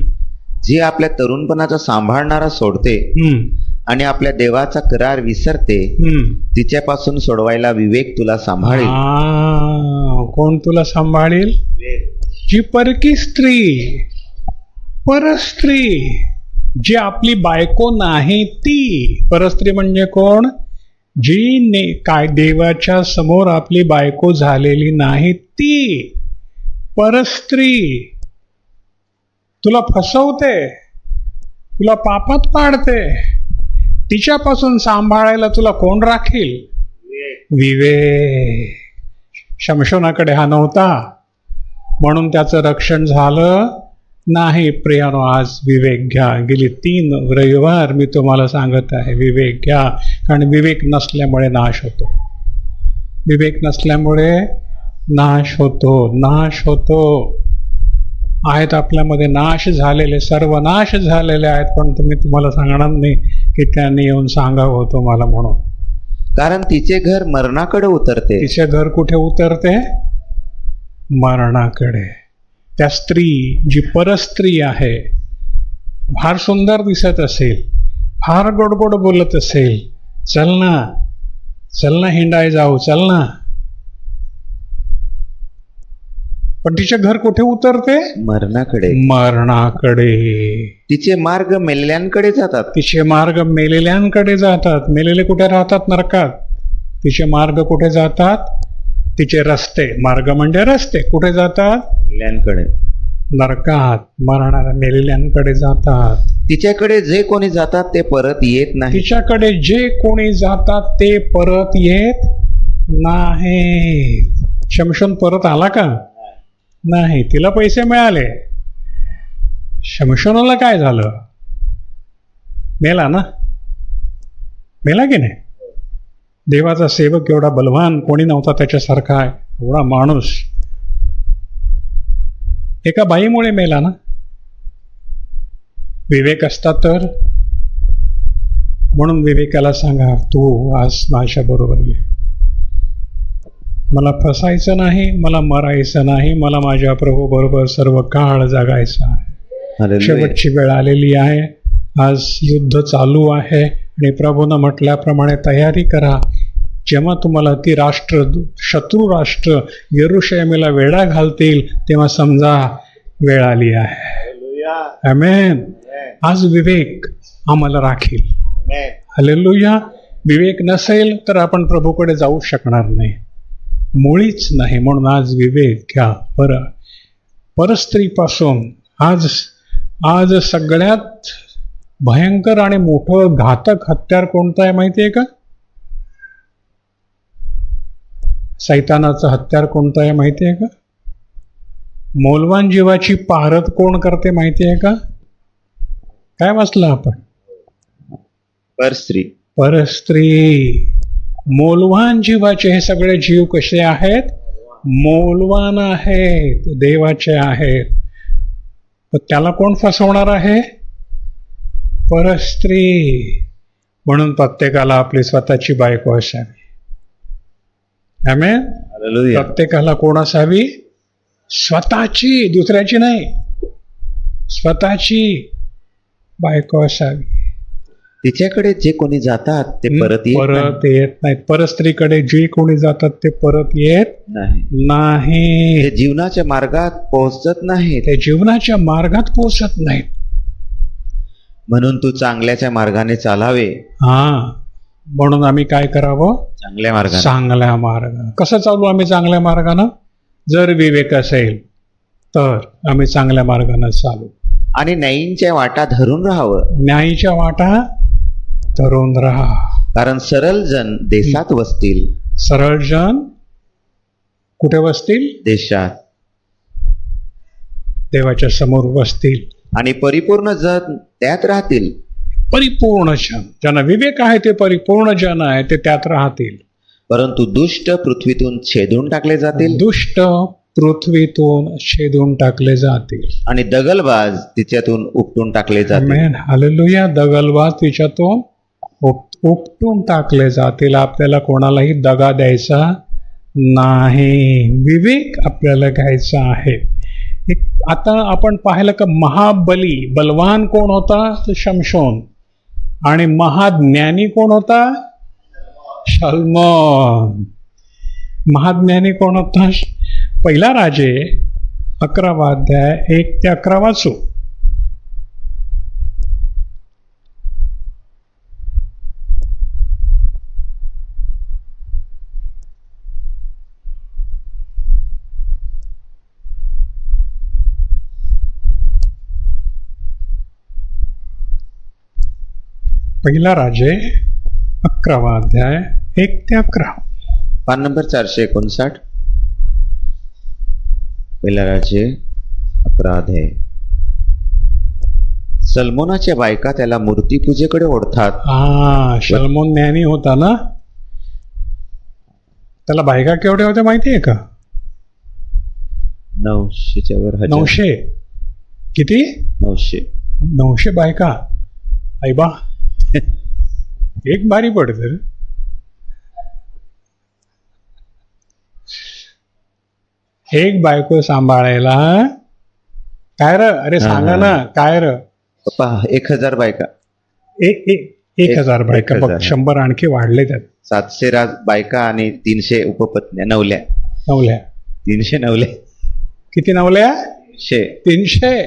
जी आपल्या तरुणपणाचा सांभाळणारा सोडते हम्म, आणि आपल्या देवाचा करार विसरते, हम्म. तिच्यापासून सोडवायला विवेक तुला सांभाळेल. कोण तुला सांभाळेल? जी परकी स्त्री, परस्त्री, जी आपली बायको नाही ती. परस्त्री म्हणजे कोण? जी काय देवाच्या समोर आपली बायको झालेली नाही ती परस्त्री. तुला फसवते, तुला पापात पाडते, तिच्यापासून सांभाळायला तुला कोण राखील? विवेक. शमशोनाकडे हा नव्हता म्हणून त्याचं रक्षण झालं नाही. प्रियानो, आज विवेक घ्या. गेली 3 रविवार मी तुम्हाला सांगत आहे, विवेक घ्या. कारण विवेक नसल्यामुळे नाश होतो. विवेक नसल्यामुळे नाश होतो, नाश होतो. आहेत आपल्यामध्ये नाश झालेले, सर्वनाश झालेले आहेत, पण तुम्ही तुम्हाला सांगणार नाही की त्यांनी येऊन सांगावं तुम्हाला म्हणून. कारण तिचे घर मरणाकडे उतरते. तिचे घर कुठे उतरते? मरणाकडे. त्या स्त्री, जी परस्त्री आहे, फार सुंदर दिसत असेल, फार गोडगोड बोलत असेल, चल ना, चल ना हिंडाय जाऊ, चल ना, पण तिचे घर कुठे उतरते? मरणाकडे. मरणाकडे. तिचे मार्ग मेलेल्यांकडे जातात. तिचे मार्ग मेलेल्यांकडे जातात. मेलेले कुठे राहतात? नरकात. तिचे मार्ग कुठे जातात? तिचे रस्ते, मार्ग म्हणजे रस्ते, कुठे जातात? मेलेल्यांकडे. नरकात. मरणाऱ्या मेलेल्यांकडे जातात. तिच्याकडे जे कोणी जातात ते परत येत नाही. तिच्याकडे जे कोणी जातात ते परत येत नाही. शमशोन परत आला का? नाही. तिला पैसे मिळाले. शमशोनाला काय झालं? मेला ना? मेला की नाही? देवाचा सेवक एवढा बलवान कोणी नव्हता त्याच्यासारखा, एवढा माणूस एका बाईमुळे मेला ना. विवेक असता तर. म्हणून विवेकाला सांगा, तू आज माझ्या बरोबर ये. मला फसायचं नाही, मला मरायचं नाही, मला माझ्या प्रभू बरोबर सर्व काळ जगायचं आहे. हालेलुया. शेवटची वेळ आलेली आहे. आज युद्ध चालू आहे आणि प्रभूनं म्हटल्याप्रमाणे तयारी करा. जेव्हा तुम्हाला ती राष्ट्र, शत्रू राष्ट्र यरूशलेमेला वेढा घालतील, तेव्हा समजा वेळ आली आहे. आमेन. आज विवेक आम्हाला राखील. हालेलुया. विवेक नसेल तर आपण प्रभूकडे जाऊ शकणार नाही, मुळीच नाही. म्हणून आज विवेक घ्या. परस्त्रीपासून आज सगळ्यात भयंकर आणि मोठं घातक हत्यार कोणतं आहे माहिती आहे का? सैतानाचं हत्यार कोणतं आहे माहिती आहे का? मौलवान जीवाची पारद कोण करते माहिती आहे का? काय वाचलं आपण? परस्त्री. परस्त्री. मौलवान जीवाचे हे सगळे जीव कसे आहेत? मौलवान आहेत, देवाचे आहेत. तर त्याला कोण फसवणार आहे? परस्त्री. म्हणून प्रत्येकाला आपली स्वतःची बायको असावी. आमेन. हालेलुया. प्रत्येकाला कोण असावी? स्वतःची, दुसऱ्याची नाही, स्वतःची बायको असावी. तिच्याकडे जे कोणी जातात ते परत येत नाहीत. परस्त्रीकडे जे कोणी जातात ते परत येत नाही. ते जीवनाच्या मार्गात पोहोचत नाहीत. ते जीवनाच्या मार्गात पोहोचत नाहीत. म्हणून तू चांगल्याच्या मार्गाने चालावे. म्हणून आम्ही काय करावं? चांगल्या मार्गाने. चांगल्या मार्गाने. कसं चालू आम्ही चांगल्या मार्गानं? जर विवेक असेल तर आम्ही चांगल्या मार्गाने चालू. आणि न्यायींच्या वाटा धरून राहावं. न्यायीच्या वाटा धरून राहा. कारण सरळ जन देशात वसतील. सरळ जन कुठे बसतील? देशात. देवाच्या समोर बसतील. आणि परिपूर्ण जन त्यात राहतील. परिपूर्ण जन, ज्यांना विवेक आहे ते परिपूर्ण जन आहे ते त्यात राहतील. परंतु दुष्ट पृथ्वीतून छेदून टाकले जातील. दुष्ट पृथ्वीतून छेदून टाकले जातील. आणि दगलबाज तिच्यातून उपटून टाकले जातील. आमेन, हालेलुया. दगलबाज तिच्यातून उपटून टाकले जातील. आपल्याला कोणालाही दगा द्यायचा नाही. विवेक आपल्याला घ्यायचा आहे. आता आपण पाहिलं का महाबली, बलवान कोण होता? तर शमशोन. आणि महाज्ञानी कोण होता? सलमोन. महाज्ञानी कोण होता? पहिला राजे 11वा अध्याय 1 ते 11 वाचू. पहिला राजे 11वा अध्याय 1 ते 11. पान नंबर 459. पहिला राजे 11 अध्याय. सलमोनाच्या बायका त्याला मूर्तीपूजेकडे ओढतात. सलमोन ज्ञानी होता ना. त्याला बायका केवढ्या होत्या माहिती आहे का? 900च्या वर. 900. किती? 900 बायका. आई बा, एक बारी पडते. एक बायको सांभाळायला काय र? अरे सांगा ना काय र? पप्पा 1000 बायका. 1000 बायका. बघ, 100 आणखी वाढले त्यात. 700 बायका आणि 300 उपपत्न्या. नवल्या. 300 नवल्या. किती नवल्या? 300.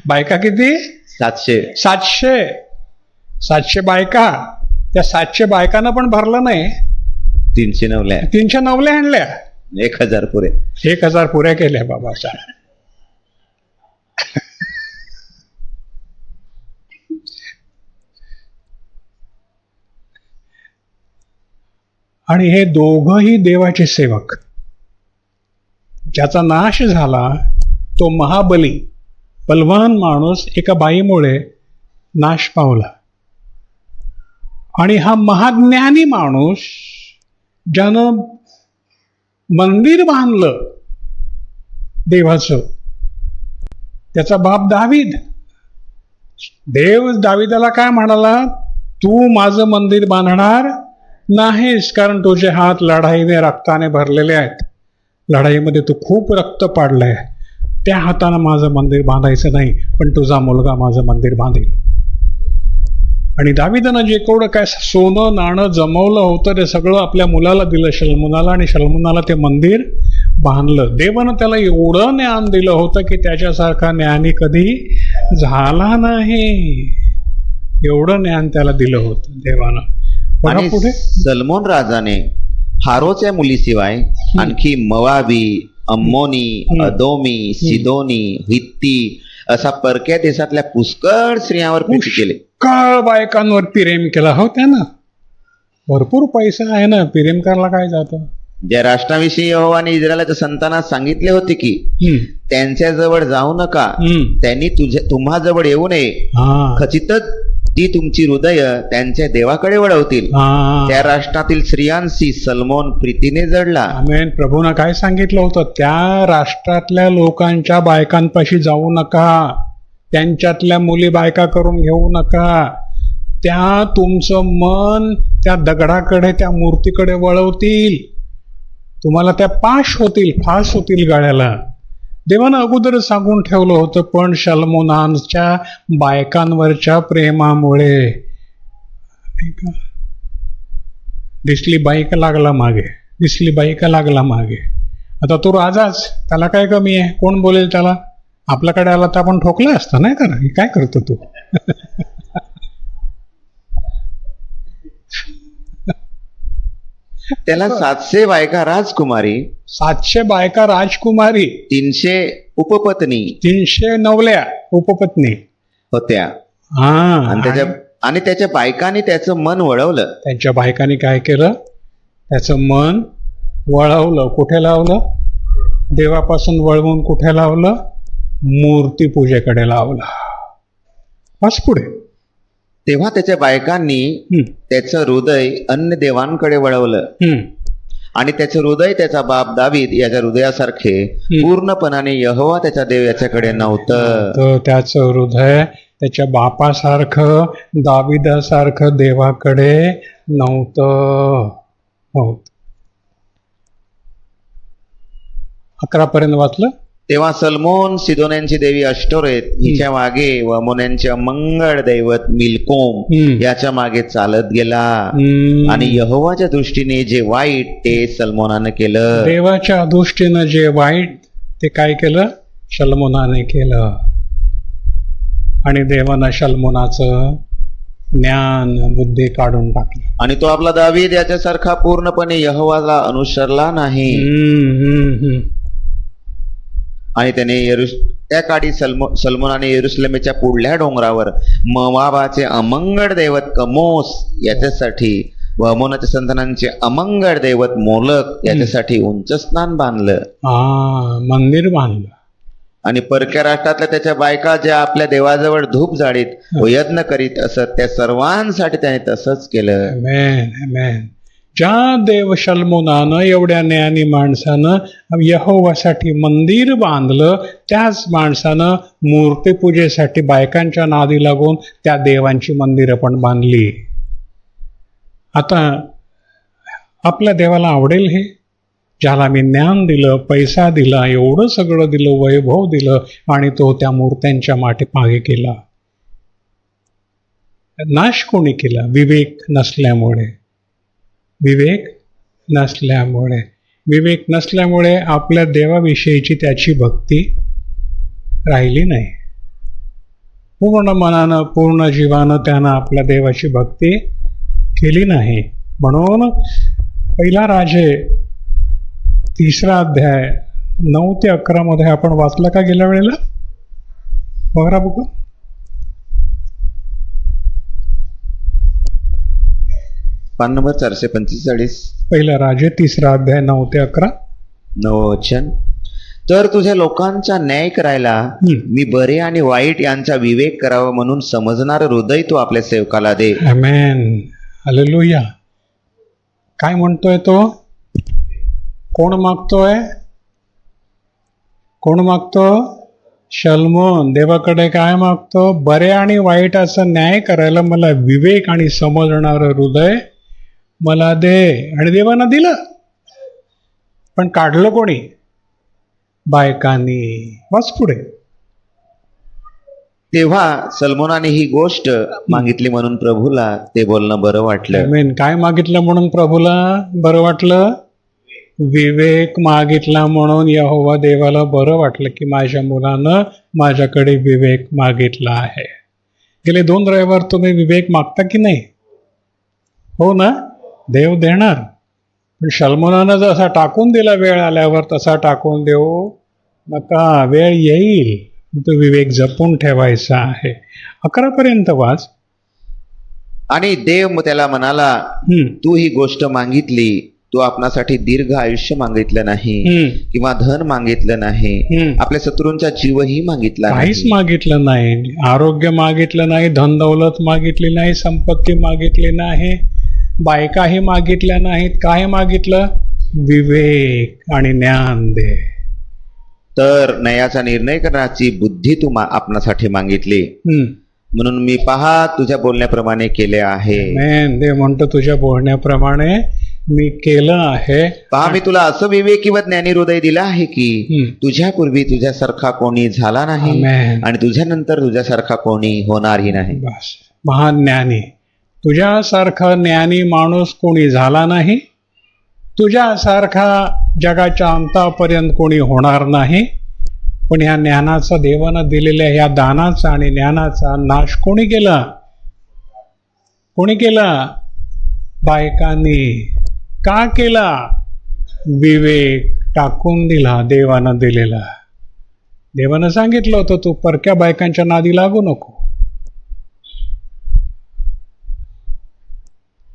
बायका किती? 700. 700 बायका. त्या 700 बायकांना पण भरलं नाही. 300 नवल्या. 300 नवल्या आणल्या. 1000 पुरे. 1000 पुऱ्या केल्या बाबाच्या. आणि हे दोघही देवाचे सेवक. ज्याचा नाश झाला तो महाबली बलवान माणूस एका बाईमुळे नाश पावला. आणि हा महाज्ञानी माणूस ज्यानं मंदिर बांधलं देवाचं, त्याचा बाप दावीद. देव दाविदाला काय म्हणाला? तू माझं मंदिर बांधणार नाहीस, कारण तुझे हात लढाईने रक्ताने भरलेले आहेत. लढाईमध्ये तू खूप रक्त पाडलंय. त्या हाताने माझं मंदिर बांधायचं नाही, पण तुझा मुलगा माझं मंदिर बांधेल. आणि दाविदानं जे कोवढं काय सोनं नाणं जमवलं होतं ते सगळं आपल्या मुलाला दिलं, शलमुनाला. आणि शलमुनाला ते मंदिर बांधलं. देवानं त्याला एवढं ज्ञान दिलं होतं की त्याच्यासारखा ज्ञानी कधी झाला नाही. एवढं ज्ञान त्याला दिलं होतं देवानं. आणि सलमोन राजाने हारोच्या मुलीशिवाय आणखी मवाबी, अम्मोनी, अदोमी, सिदोनी, हित्ती असा परक्या देशातल्या पुष्कळ स्त्रियांवर प्रीती केले. पुष्कळ बायकांवर प्रेम केला. हो, त्यानं भरपूर पैसा आहे ना, प्रेम करायला काय जातं. ज्या राष्ट्राविषयी यहोवाने इस्रायलाच्या संतानास सांगितले होते की त्यांच्या जवळ जाऊ नका, त्यांनी तुम्हा जवळ येऊ नये, खचितच ती तुमची हृदय त्यांच्या देवाकडे वळवतील. त्या राष्ट्रातील स्त्रियांशी सलमोन प्रीतीने जडला. आमेन. प्रभूनं काय सांगितलं होतं? त्या राष्ट्रातल्या लोकांच्या बायकांपाशी जाऊ नका, त्यांच्यातल्या मुली बायका करून घेऊ नका. त्या तुमचं मन त्या दगडाकडे, त्या मूर्तीकडे वळवतील. तुम्हाला त्या फास होतील गाड्याला. देवानं अगोदर सांगून ठेवलं होतं. पण शलमोनाच्या बायकांवरच्या प्रेमामुळे दिसली बाईका लागला मागे. आता तो राजाच, त्याला काय कमी आहे? कोण बोलेल त्याला? आपल्याकडे आला तर आपण ठोकलं असतं नाही का? काय करतो तू? त्याला 700 बायका राजकुमारी, 700 बायका राजकुमारी, 300 उपपत्नी, 300 नवल्या उपपत्नी होत्या. आणि त्याच्या आणि त्याच्या बायकांनी त्याचं मन वळवलं. त्यांच्या बायकांनी काय केलं? त्याचं मन वळवलं. कुठे लावलं? देवापासून वळवून कुठे लावलं? मूर्तीपूजेकडे लावलं. बस पुढे. तेव्हा त्याच्या बायकांनी त्याचं हृदय अन्य देवांकडे वळवलं आणि त्याचं हृदय त्याचा बाप दावीद याच्या हृदयासारखे पूर्णपणाने यहोवा त्याचा देव याच्याकडे नव्हतं. तर त्याचं हृदय त्याच्या बापासारखं दाविदासारखं देवाकडे नव्हतं. 11 पर्यंत वाचलं. तेव्हा सलमोन सिदोन्यांची देवी अष्टोरेत हिच्या मागे व अमोन्यांचे अमंगळ दैवत मिल्कोम याच्या मागे चालत गेला आणि यहोवाच्या दृष्टीने जे वाईट ते सलमोनानं केलं. देवाच्या दृष्टीनं जे वाईट ते काय केलं? शल्मोनाने केलं. आणि देवानं शल्मोनाचं ज्ञान बुद्धी काढून टाकली आणि तो आपला दावीद याच्यासारखा पूर्णपणे यहोवाला अनुसरला नाही. आणि त्याने त्या काळी सलमोनाने यरुसलेमेच्या पुढल्या डोंगरावर मोवाबाचे अमंगळ दैवत कमोस याच्यासाठी व अमोनाच्या संतानांचे अमंगळ दैवत मोलक याच्यासाठी उंच स्नान बांधलं. मंदिर बांधलं. आणि परक्या राष्ट्रातल्या त्याच्या बायका ज्या आपल्या देवाजवळ धूप जाळीत व यज्ञ करीत असत त्या सर्वांसाठी त्याने तसंच केलं. आमेन, आमेन. ज्या देव शल्मोनानं एवढ्या ज्ञानी माणसानं यहोवासाठी मंदिर बांधलं, त्याच माणसानं मूर्तीपूजेसाठी बायकांच्या नादी लागून त्या देवांची मंदिरं पण बांधली. आता आपल्या देवाला आवडेल हे? ज्याला मी ज्ञान दिलं, पैसा दिला, एवढं सगळं दिलं, वैभव दिलं आणि तो त्या मूर्त्यांच्या मागे केला. नाश कोणी केला? विवेक नसल्यामुळे. विवेक नसल्यामुळे आपल्या देवाविषयीची त्याची भक्ती राहिली नाही. पूर्ण मनानं पूर्ण जीवानं त्यानं आपल्या देवाची भक्ती केली नाही. म्हणून पहिला राजे 3रा अध्याय 9 ते 11 मध्ये आपण वाचलं का गेल्या वेळेला? बघा बघू. पान नंबर 445. पहिला राजे 3रा अध्याय 9 ते 11. नववचन. तर तुझ्या लोकांचा न्याय करायला मी बरे आणि वाईट यांचा विवेक करावा म्हणून समजणार हृदय तू आपल्या सेवकाला दे. आमेन, हालेलुया. काय म्हणतोय तो? कोण मागतोय? कोण मागतो? शल्मोन देवाकडे काय मागतो? बरे आणि वाईट असं न्याय करायला मला विवेक आणि समजणार हृदय मला दे. आणि देवानं दिलं. पण काढलं कोणी? बायकांनी. वाच पुढे. तेव्हा सलमोनाने ही गोष्ट मागितली म्हणून प्रभूला ते बोलणं बरं वाटलं. आमेन. काय मागितलं म्हणून प्रभूला बरं वाटलं? विवेक मागितला म्हणून यहोवा देवाला बरं वाटलं की माझ्या मुलानं माझ्याकडे विवेक मागितला आहे. गेले 2 रविवार तुम्ही विवेक मागता की नाही? हो ना? देव देणार. पण शल्मोनानं जसा टाकून दिला वेळ आल्यावर तसा टाकून देऊ नका. वेळ येईल, तो विवेक जपून ठेवायचा आहे. 11 पर्यंत वाच. आणि देव त्याला म्हणाला, तू ही गोष्ट मागितली, तू आपणासाठी दीर्घ आयुष्य मागितलं नाही किंवा धन मागितलं नाही, आपल्या शत्रूंचा जीवही मागितला नाही. काहीच मागितलं नाही. आरोग्य मागितलं नाही, धन दौलत मागितली नाही, संपत्ती मागितली नाही, बायकाही मागितल्या नाहीत. काय मागितलं? विवेक आणि ज्ञान दे. तर न्यायाचा निर्णय करण्याची बुद्धी तू आपणासाठी मागितली, म्हणून मी पहा तुझ्या बोलण्याप्रमाणे केले आहे. देव म्हणतो तुझ्या बोलण्याप्रमाणे मी केलं आहे. पहा मी तुला असं विवेकी व ज्ञानी हृदय दिलं आहे की तुझ्यापूर्वी तुझ्यासारखा कोणी झाला नाही आणि तुझ्यानंतर तुझ्यासारखा कोणी होणारही नाही. बस, महान ज्ञानी. तुझ्यासारखा ज्ञानी माणूस कोणी झाला नाही, तुझ्यासारखा जगाच्या अंतापर्यंत कोणी होणार नाही. पण ह्या ज्ञानाचा, देवानं दिलेल्या ह्या दानाचा आणि ज्ञानाचा नाश कोणी केला? कोणी केला? बायकांनी. का केला? विवेक टाकून दिला देवानं दिलेला. देवानं सांगितलं होतं तू परक्या बायकांच्या नादी लागू नको.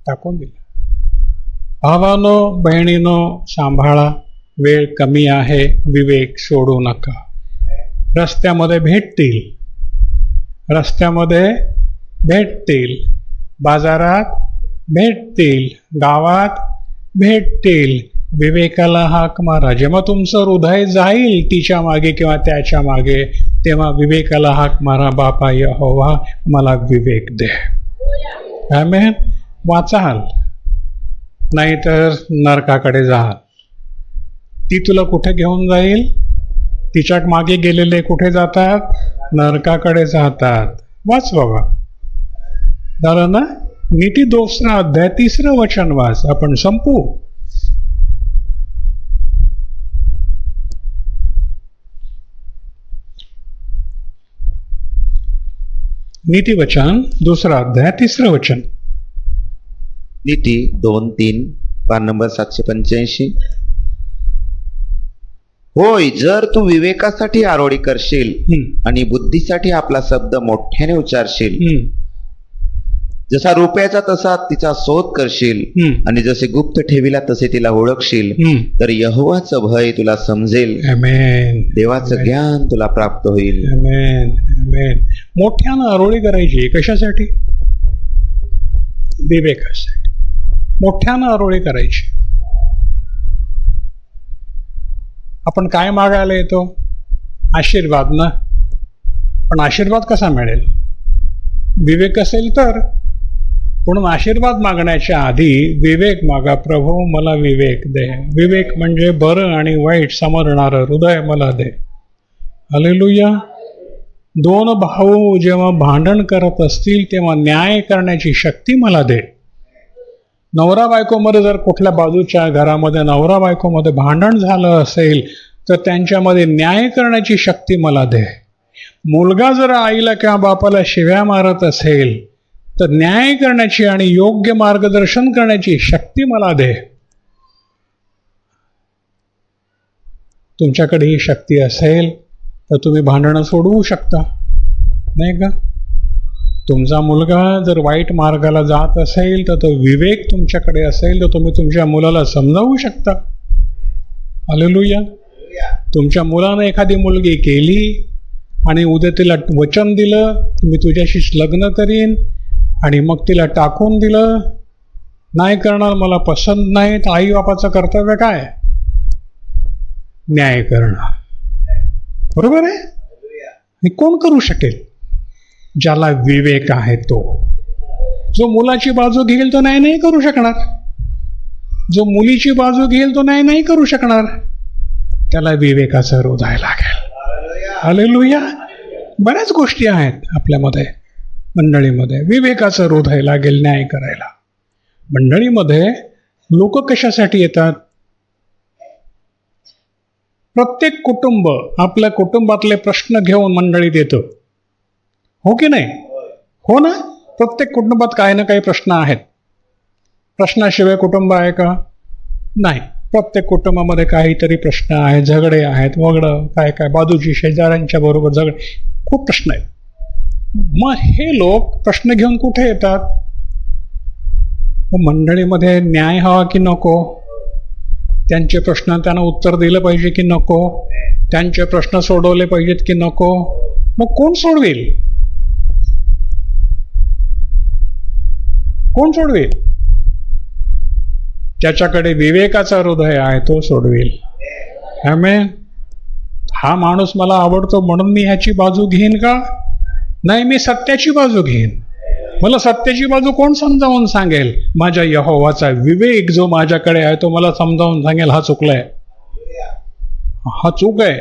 टाकून दिलं. भावानो बहिणीनो, सांभाळा, वेळ कमी आहे, विवेक सोडू नका. रस्त्यामध्ये भेटतील, बाजारात भेटतील, गावात भेटतील. विवेकाला हाक मारा. जेव्हा तुमचं हृदय जाईल तिच्या मागे किंवा त्याच्या मागे, तेव्हा विवेकाला हाक मारा, बापा यहोवा मला विवेक दे. आमेन. वाचाल, नाहीतर नरकाकडे जाल. ती तुला कुठे घेऊन जाईल? तिच्या मागे गेलेले कुठे जातात? नरकाकडे जातात. वाच बाबा. झालं ना? नीती 2 अध्याय 3 वचन वाच. आपण संपू. नीती वचन 2 अध्याय 3 वचन. नीती 2:3, पान नंबर 785. होय, जर तू विवेकासाठी आरोळी करशील आणि बुद्धीसाठी आपला शब्द मोठ्याने उच्चारशील, जसा रुपयाचा तसा तिचा शोध करशील आणि जसे गुप्त ठेवीला तसे तिला ओळखशील, तर यहोवाचं भय तुला समजेल. आमेन. देवाचं ज्ञान तुला प्राप्त होईल. आमेन. आमेन. मोठ्यानं आरोळी करायची. कशासाठी? विवेकासाठी. मोठ्यानं आरोळी करायची. आपण काय मागायला येतो? आशीर्वाद ना. पण आशीर्वाद कसा मिळेल? विवेक असेल तर. म्हणून आशीर्वाद मागण्याच्या आधी विवेक मागा. प्रभू मला विवेक दे. विवेक म्हणजे बरं आणि वाईट समजणारं हृदय मला दे. हालेलुया. 2 भाऊ जेव्हा भांडण करत असतील तेव्हा न्याय करण्याची शक्ती मला दे. नवरा बायकोमध्ये जर कुठल्या बाजूच्या घरामध्ये नवरा बायकोमध्ये भांडण झालं असेल तर त्यांच्यामध्ये न्याय करण्याची शक्ती मला दे. मुलगा जर आईला किंवा बापाला शिव्या मारत असेल तर न्याय करण्याची आणि योग्य मार्गदर्शन करण्याची शक्ती मला दे. तुमच्याकडे ही शक्ती असेल तर तुम्ही भांडणं सोडवू शकता, नाही का? तुमचा मुलगा जर वाईट मार्गाला जात असेल तर तो विवेक तुमच्याकडे असेल तर तुम्ही तुमच्या मुलाला समजावू शकता. हालेलुया. तुमच्या मुलानं एखादी मुलगी केली आणि उद्या तिला वचन दिलं मी तुझ्याशीच लग्न करीन आणि मग तिला टाकून दिलं, नाही करणार, मला पसंत नाही, तर आई बापाचं कर्तव्य काय? न्याय करणं. बरोबर आहे? हे कोण करू शकेल? ज्याला विवेक आहे तो. जो मुलाची बाजू घेईल तो नाही करू शकणार. जो मुलीची बाजू घेईल तो नाही करू शकणार. त्याला विवेकाचं हृदय लागेल. हालेलुया. बऱ्याच गोष्टी आहेत आपल्यामध्ये, मंडळीमध्ये. विवेकाचं हृदय लागेल न्याय करायला. मंडळीमध्ये लोक कशासाठी येतात? प्रत्येक कुटुंब आपल्या कुटुंबातले प्रश्न घेऊन मंडळीत येतं, हो की नाही? हो ना. प्रत्येक कुटुंबात काही ना काही प्रश्न आहेत. प्रश्नाशिवाय कुटुंब आहे का? नाही. प्रत्येक कुटुंबामध्ये काहीतरी प्रश्न आहेत, झगडे आहेत, वगळं काय बाजूची शेजाऱ्यांच्या बरोबर झगडे, खूप प्रश्न आहेत. मग हे लोक प्रश्न घेऊन कुठे येतात? मंडळीमध्ये न्याय हवा की नको? त्यांचे प्रश्न त्यांना उत्तर दिलं पाहिजे की नको? त्यांचे प्रश्न सोडवले पाहिजेत की नको? मग कोण सोडवेल? कोण सोडवेल? ज्याच्याकडे विवेकाचा हृदय आहे तो सोडवेल. आमेन. हा माणूस मला आवडतो म्हणून मी ह्याची बाजू घेईन का? नाही, मी सत्याची बाजू घेईन. मला सत्याची बाजू कोण समजावून सांगेल? माझ्या यहोवाचा विवेक जो माझ्याकडे आहे तो मला समजावून सांगेल हा चुकलाय, हा चूक आहे.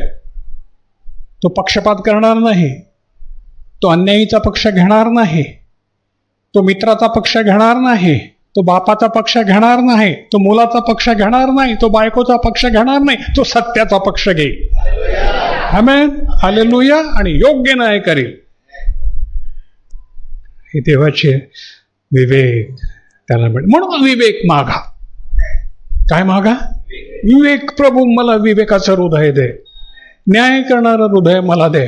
तो पक्षपात करणार नाही, तो अन्यायीचा पक्ष घेणार नाही, तो मित्राचा पक्ष घेणार नाही, तो बापाचा पक्ष घेणार नाही, तो मुलाचा पक्ष घेणार नाही, तो बायकोचा पक्ष घेणार नाही, तो सत्याचा पक्ष घेईल. आमेन. हालेलुया. आणि योग्य न्याय करेल. हे देवाचे विवेक त्याला मिळेल. म्हणून विवेक मागा. काय मागा? विवेक. प्रभू मला विवेकाचं हृदय दे, न्याय करणारं हृदय मला दे,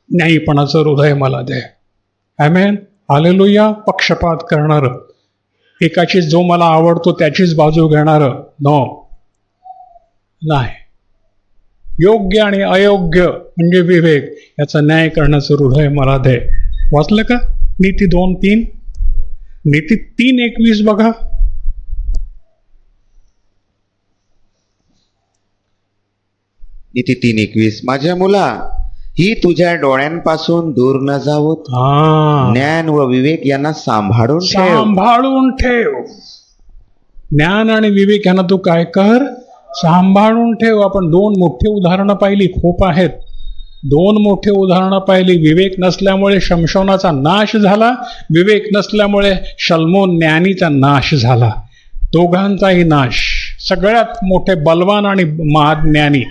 न्यायीपणाचं हृदय मला दे. आमेन. हालेलुया. पक्षपात करणारं एकाचीच जो मला आवडतो त्याचीच बाजू घेणारं नो नाही. योग्य आणि अयोग्य म्हणजे विवेक, याचा न्याय करण्याचं हृदय मला दे. वाचलं का नीती 2:3? नीती 3:21 बघा. नीती 3:21, माझ्या मुला ही तुझ्या डोळ्यांपासून दूर न जावोत. ज्ञान व विवेक यांना सांभाळून ठेव. ज्ञान आणि विवेक यांना तू काय कर, सांभाळून ठेव. आपण 2 मोठी उदाहरणं पाहिली, खूप आहेत. 2 मोठी उदाहरणं पाहिली. विवेक नसल्यामुळे शमशोनाचा नाश झाला, विवेक नसल्यामुळे शल्मोन ज्ञानीचा नाश झाला. दोघांचाही नाश. सगळ्यात मोठे बलवान आणि महाज्ञानी,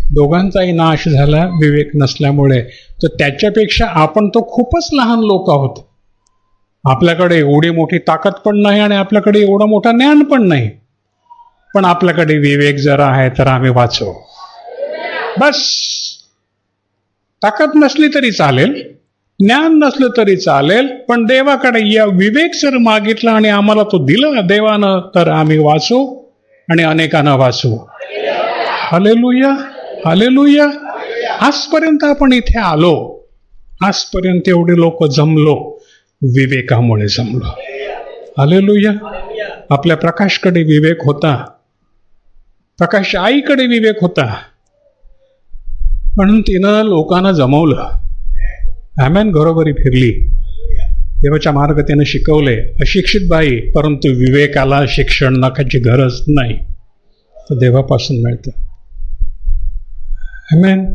दोघांचाही नाश झाला विवेक नसल्यामुळे. तर त्याच्यापेक्षा आपण तो खूपच लहान लोक आहोत. आपल्याकडे एवढी मोठी ताकद पण नाही आणि आपल्याकडे एवढं मोठं ज्ञान पण नाही. पण आपल्याकडे विवेक जरा आहे तर आम्ही वाचू. बस. ताकद नसली तरी चालेल, ज्ञान नसलं तरी चालेल, पण देवाकडे या विवेक जर मागितला आणि आम्हाला तो दिला देवानं, तर आम्ही वाचू आणि अनेकांना वाचू. Hallelujah, hallelujah. आजपर्यंत आपण इथे आलो, आजपर्यंत एवढे लोक जमलो, विवेकामुळे जमलो. हालेलुया. आपल्या प्रकाशकडे विवेक होता, प्रकाश आईकडे विवेक होता, म्हणून तिनं लोकांना जमवलं. आमेन. घरोघरी फिरली, देवाच्या मार्ग त्यानं शिकवले. अशिक्षित बाई, परंतु विवेकाला शिक्षण नकाची गरज नाही, तर देवापासून मिळतं. आमेन.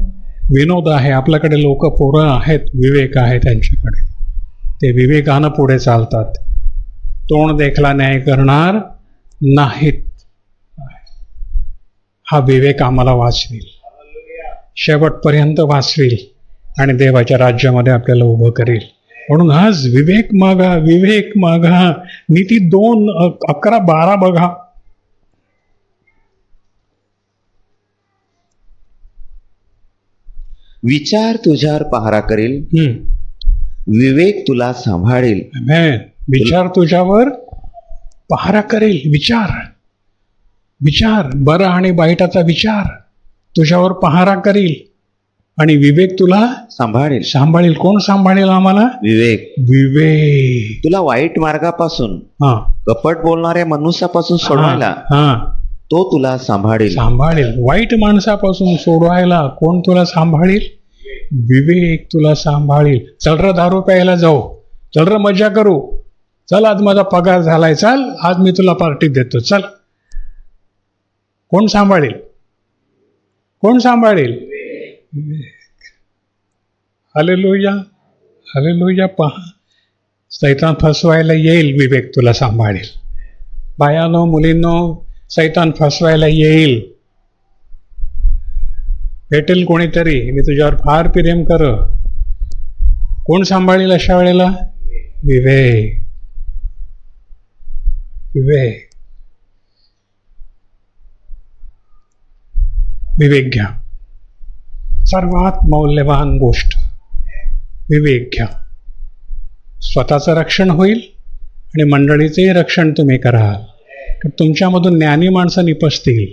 विनोद आहे, आपल्याकडे लोक पोरं आहेत, विवेक आहे त्यांच्याकडे, ते विवेकानं पुढे चालतात. तोंड देखला न्याय करणार नाहीत. हा विवेक आम्हाला वाचविल, शेवटपर्यंत वाचविल आणि देवाच्या राज्यामध्ये आपल्याला उभं करेल. म्हणून आज विवेक मागा, विवेक मागा. नीती 2:11-12 बघा. विचार तुझ्यावर पहारा करील, विवेक तुला सांभाळेल. विचार तुझ्यावर पहारा करेल. विचार, विचार, बरं आणि वाईटाचा विचार तुझ्यावर पहारा करील आणि विवेक तुला सांभाळेल. सांभाळेल. कोण सांभाळेल आम्हाला? विवेक. विवेक तुला वाईट मार्गापासून, कपट बोलणाऱ्या मनुष्यापासून सोडवायला तो तुला सांभाळेल. सांभाळेल. वाईट माणसापासून सोडवायला कोण तुला सांभाळेल? विवेक तुला सांभाळेल. चल र दारू प्यायला जाऊ, चल र मजा करू, चल आज माझा पगार झालाय, चल आज मी तुला पार्टी देतो, चल. कोण सांभाळेल? कोण सांभाळेल? Hallelujah, hallelujah. पहा, सैतान फसवायला येईल, विवेक तुला सांभाळेल. बायानो, मुलींनो, सैतान फसवायला येईल. भेटेल कोणीतरी, मी तुझ्यावर फार प्रेम कर. कोण सांभाळेल अशा वेळेला? विवेक. विवेक. विवेक घ्या. सर्वात मौल्यवान गोष्ट विवेक घ्या. स्वतःचं रक्षण होईल आणि मंडळीचेही रक्षण तुम्ही कराल. तर तुमच्यामधून ज्ञानी माणसं निपजतील,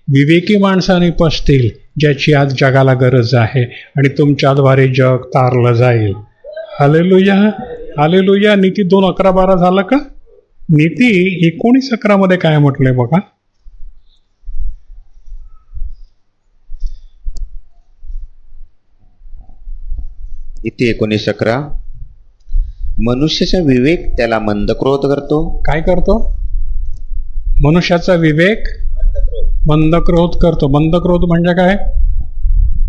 विवेकी माणसं निपजतील, ज्याची आज जगाला गरज आहे आणि तुमच्याद्वारे जग तारलं जाईल. Hallelujah, hallelujah. नीती 2:11-12 झालं का? नीती 19:11 मध्ये काय म्हटलंय बघा. नीती 19:11, मनुष्याचा विवेक त्याला मंदक्रोध करतो. काय करतो? मनुष्याचा विवेक मंदक्रोध करतो. मंदक्रोध म्हणजे काय?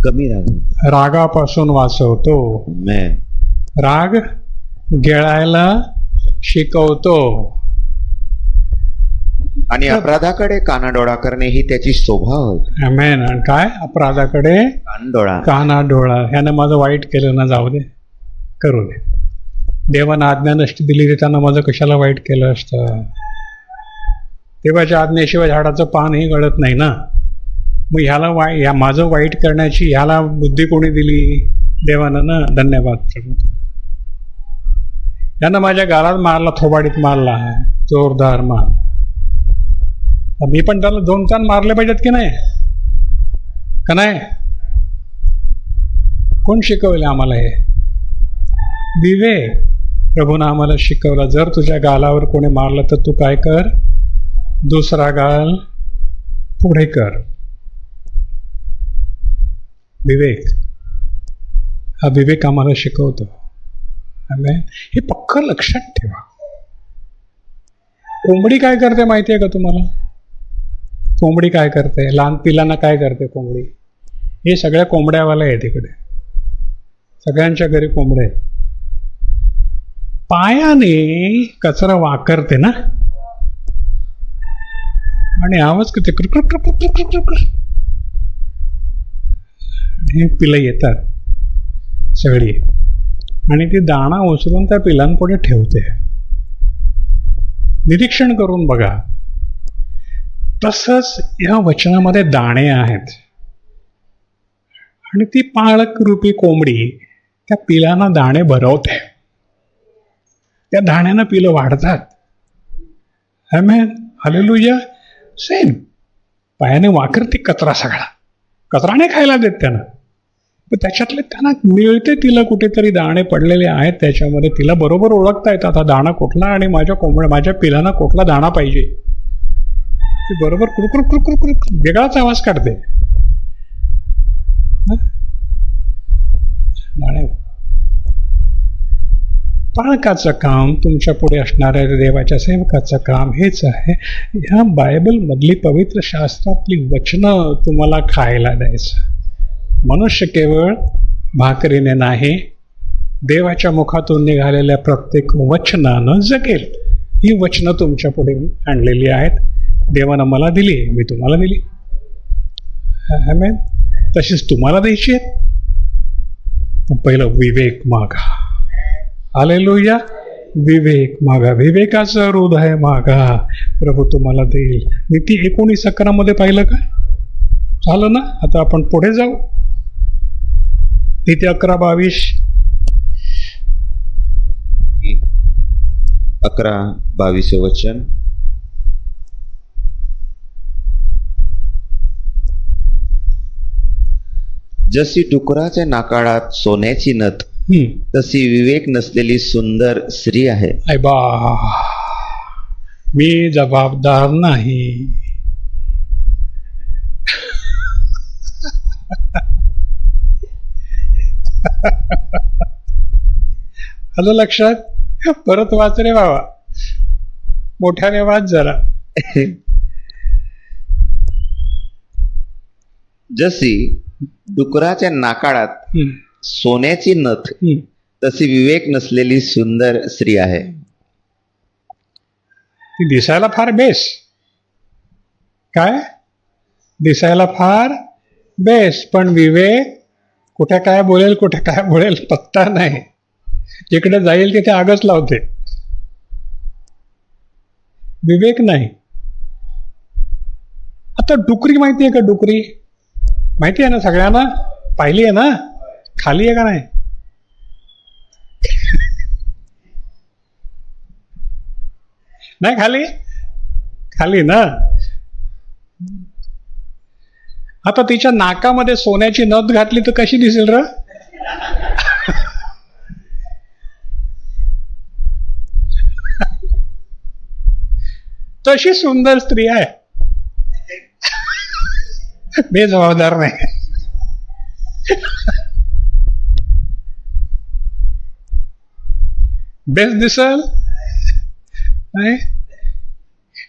कमी राग. रागापासून वाचवतो. राग गिळायला शिकवतो. आणि अपराधाकडे कानाडोळा करणे ही त्याची शोभा होती. आमेन. आणि काय? अपराधाकडे कानाडोळा. ह्यानं माझं वाईट केलं ना, जाऊ दे, करू दे. देवानं आज्ञा नसती दिली, त्यानं माझं कशाला वाईट केलं असतं? देवाच्या आज्ञेशिवाय झाडाचं पानही गळत नाही ना. मग ह्याला माझं वाईट करण्याची ह्याला बुद्धी कोणी दिली? देवानं ना. धन्यवाद प्रभू. यानं माझ्या गालात मारला, थोबाडीत मारला, जोरदार मारला. मी पण त्याला 2 मारले पाहिजेत की नाही, का नाही? कोण शिकवले आम्हाला हे? विवेक. प्रभूनं आम्हाला शिकवला, जर तुझ्या गालावर कोणी मारलं तर तू काय कर, दुसरा गाल पुढे कर. विवेक. हा विवेक आम्हाला शिकवतो. आमेन. हे पक्क लक्षात ठेवा. कोंबडी काय करते माहिती आहे का तुम्हाला? कोंबडी काय करते? लहान पिलांना काय करते कोंबडी? हे सगळ्या कोंबड्यावाला आहे तिकडे, सगळ्यांच्या घरी कोंबडे. पायाने कचरा वाकरते ना, आणि आवाज करते हे पिलं येतात सगळी, आणि ती दाणा उचलून त्या पिलांपुढे ठेवते. निरीक्षण करून बघा. तसंच या वचनामध्ये दाणे आहेत, आणि ती पाळक रूपी कोंबडी त्या पिलांना दाणे भरवते. त्या दाण्यानं पिलं वाढतात. आमेन. हालेलुया. सेम पायाने वाकरते कचरा, सगळा कचरा नाही खायला देत त्यांना, पण त्याच्यातले त्यांना मिळते तिला कुठेतरी दाणे पडलेले आहेत त्याच्यामध्ये. तिला बरोबर ओळखता येतात आता दाणा कुठला, आणि माझ्या पिलांना कुठला दाणा पाहिजे. ती बरोबर कुरकुर कुरकुर कुरकुर वेगळाच आवाज काढते. दाणे. पाळकाचं काम, तुमच्या पुढे असणाऱ्या देवाच्या सेवकाचं काम हेच आहे. ह्या बायबलमधली पवित्र शास्त्रातली वचनं तुम्हाला खायला द्यायचं. मनुष्य केवळ भाकरीने नाही, देवाच्या मुखातून निघालेल्या प्रत्येक वचनानं जगेल. ही वचनं तुमच्या पुढे आणलेली आहेत. देवानं मला दिली, मी तुम्हाला दिली. आमेन. तशीच तुम्हाला द्यायची आहेत. पण पहिलं विवेक मागा. हालेलुया. विवेक मागा, विवेकाचं हृदय मागा, प्रभू तुम्हाला देईल. नीती 19:11 पाहिलं का? झालं ना? आता आपण पुढे जाऊ. नीती 11:22. 11:22 वचन. जशी डुकराच्या नाकाळात सोन्याची नथ, तशी विवेक नसलेली सुंदर स्त्री आहे. आई बा, मी जबाबदार नाही. आलं लक्षात? परत वाच रे बाबा, मोठ्याने वाच जरा. जशी डुकराच्या नाकाळात सोन्याची नथ, तशी विवेक नसलेली सुंदर स्त्री आहे. ती दिसायला फार बेस. काय दिसायला फार बेस, पण विवेक कुठे काय बोलेल, कुठे काय बोलेल पत्ता नाही. जिकडे जाईल तिथे आगच लावते. विवेक नाही. आता डुकरी माहिती आहे का? डुकरी माहिती आहे ना सगळ्यांना? पाहिली आहे ना? खाली आहे का नाही? नाही खाली? खाली ना. आता तिच्या नाकामध्ये सोन्याची नथ घातली तर कशी दिसेल र? तशी सुंदर स्त्री आहे. बेजबाबदार नाही. बेस दिसल नाही,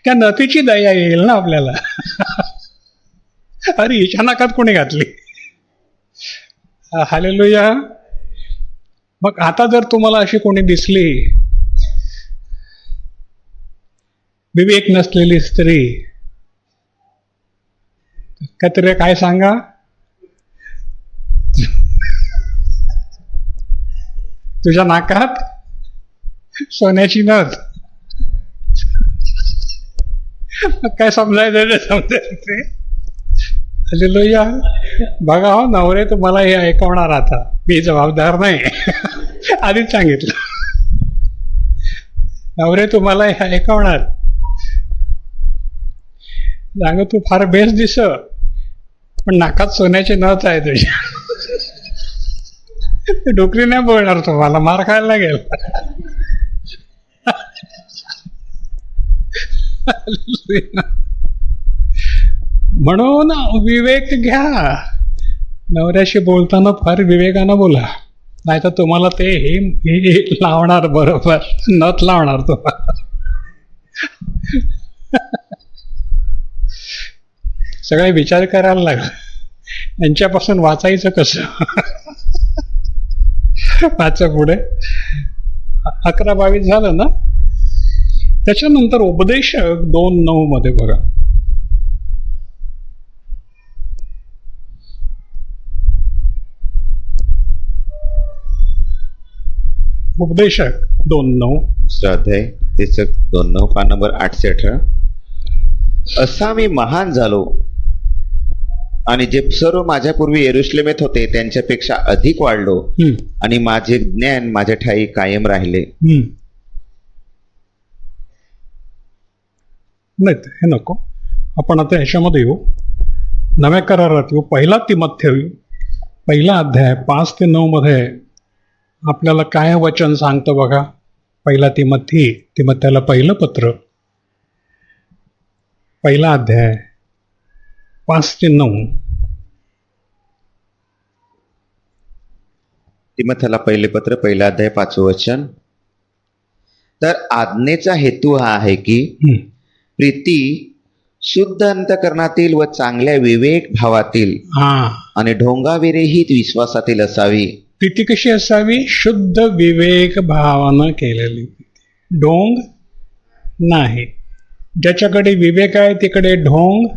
त्या नथीची दया येईल ना आपल्याला. अरे हिच्या नाकात कोणी घातली? हालेलुया. मग आता जर तुम्हाला अशी कोणी दिसली, विवेक नसलेली स्त्री, काहीतरी काय सांगा? तुझ्या नाकात सोन्याची नथ. काय समजायचं ते समजायचं. हालेलुया. बघा हो नवरे, तुम्हाला हे ऐकवणार आता. मी जबाबदार नाही. आधीच सांगितलं. नवरे तुम्हाला हे ऐकवणार, सांग तू फार बेस्ट दिस, पण नाकात सोन्याची नथ आहे तुझ्या. ते डोकरी नाही बोलणार, तुम्हाला मार खायला लागेल. म्हणून विवेक घ्या. नवऱ्याशी बोलताना फार विवेकानं बोला, नाही तर तुम्हाला ते हे लावणार, बरोबर नथ लावणार तुम्हाला. सगळे विचार करायला लागला, यांच्यापासून वाचायचं कसं. वाचा पुढे. 11:22 झालं ना. त्याच्यानंतर उपदेशक 2:9 मध्ये बघा. उपदेशक 2:9. अध्याय 2:9 पान नंबर 818. असा मी महान झालो आणि जे सर्व माझ्यापूर्वी यरुशलेमेत होते त्यांच्यापेक्षा अधिक वाढलो, आणि माझे ज्ञान माझ्या ठाई कायम राहिले. नाही हे नको, आपण आता ह्याच्यामध्ये येऊ, नव्या करारात येऊ. 1 तिमोथेयू 1 अध्याय 5 ते 9 मध्ये आपल्याला काय वचन सांगतं बघा. 1 तिमोथेला पहिलं पत्र 1 अध्याय 5 ते 9. तिमोथेला पहिले पत्र 1 अध्याय 5 वचन. तर आज्ञेचा हेतू हा आहे की प्रीती शुद्ध अंतकरणातील व चांगल्या विवेक भावातील आणि ढोंगाविरहित विश्वासातील असावी. प्रीती कशी असावी? शुद्ध विवेक भावानं केलेली. ढोंग नाही. ज्याच्याकडे विवेक आहे तिकडे ढोंग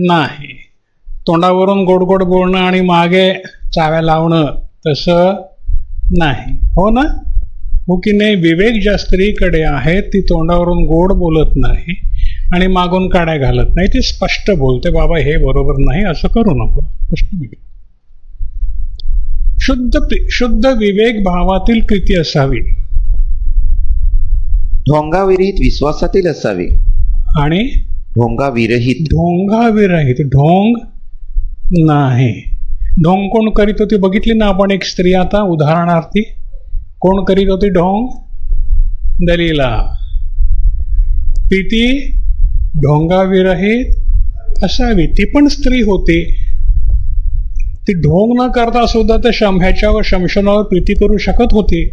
नाही. तोंडावरून गोड गोड बोलणं आणि मागे चाव्या लावणं तसं नाही, हो ना? हो की नाही? विवेक ज्या स्त्रीकडे आहे ती तोंडावरून गोड बोलत नाही आणि मागून काड्या घालत नाही. ती स्पष्ट बोलते, बाबा हे बरोबर नाही, असं करू नको. स्पष्ट. शुद्ध विवेक भावातील प्रीती असावी, ढोंगाविरहित विश्वासातील असावी. आणि ढोंगाविरहित ढोंग नाही. ढोंग कोण करीत होती बघितली ना आपण एक स्त्री. आता उदाहरणार्थी कोण करीत होती ढोंग? दलीला. प्रीती ढोंगाविरहित असावी. ती पण स्त्री होती. ती ढोंग न करता सुद्धा त्या ह्याच्यावर शमशनावर प्रीती करू शकत होती.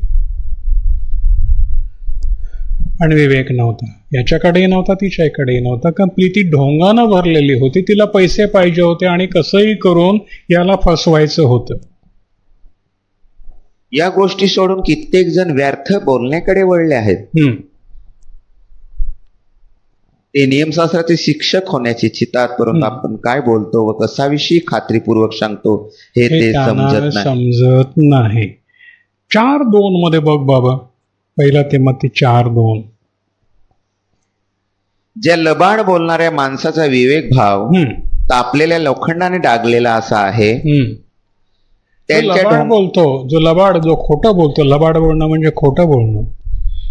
आणि विवेक नव्हता. याच्याकडेही नव्हता, तिच्याकडेही नव्हता. कारण प्रीती ढोंगानं भरलेली होती. तिला पैसे पाहिजे होते आणि कसंही करून याला फसवायचं होतं. या गोष्टी सोडून कित्येक जण व्यर्थ बोलण्याकडे वळले आहेत. ते नियमशास्त्राचे शिक्षक होण्याची चितात, परंतु आपण काय बोलतो व कशाविषयी खात्रीपूर्वक सांगतो हे ते समजत नाही. 4:2 मध्ये बघ बाबा. 1 तिमोथी 4:2. ज्या लबाड बोलणाऱ्या माणसाचा विवेक भाव तापलेल्या लोखंडाने डागलेला असा आहे. लबाड बोलतो जो खोटं बोलतो. लबाड बोलणं म्हणजे खोटं बोलणं.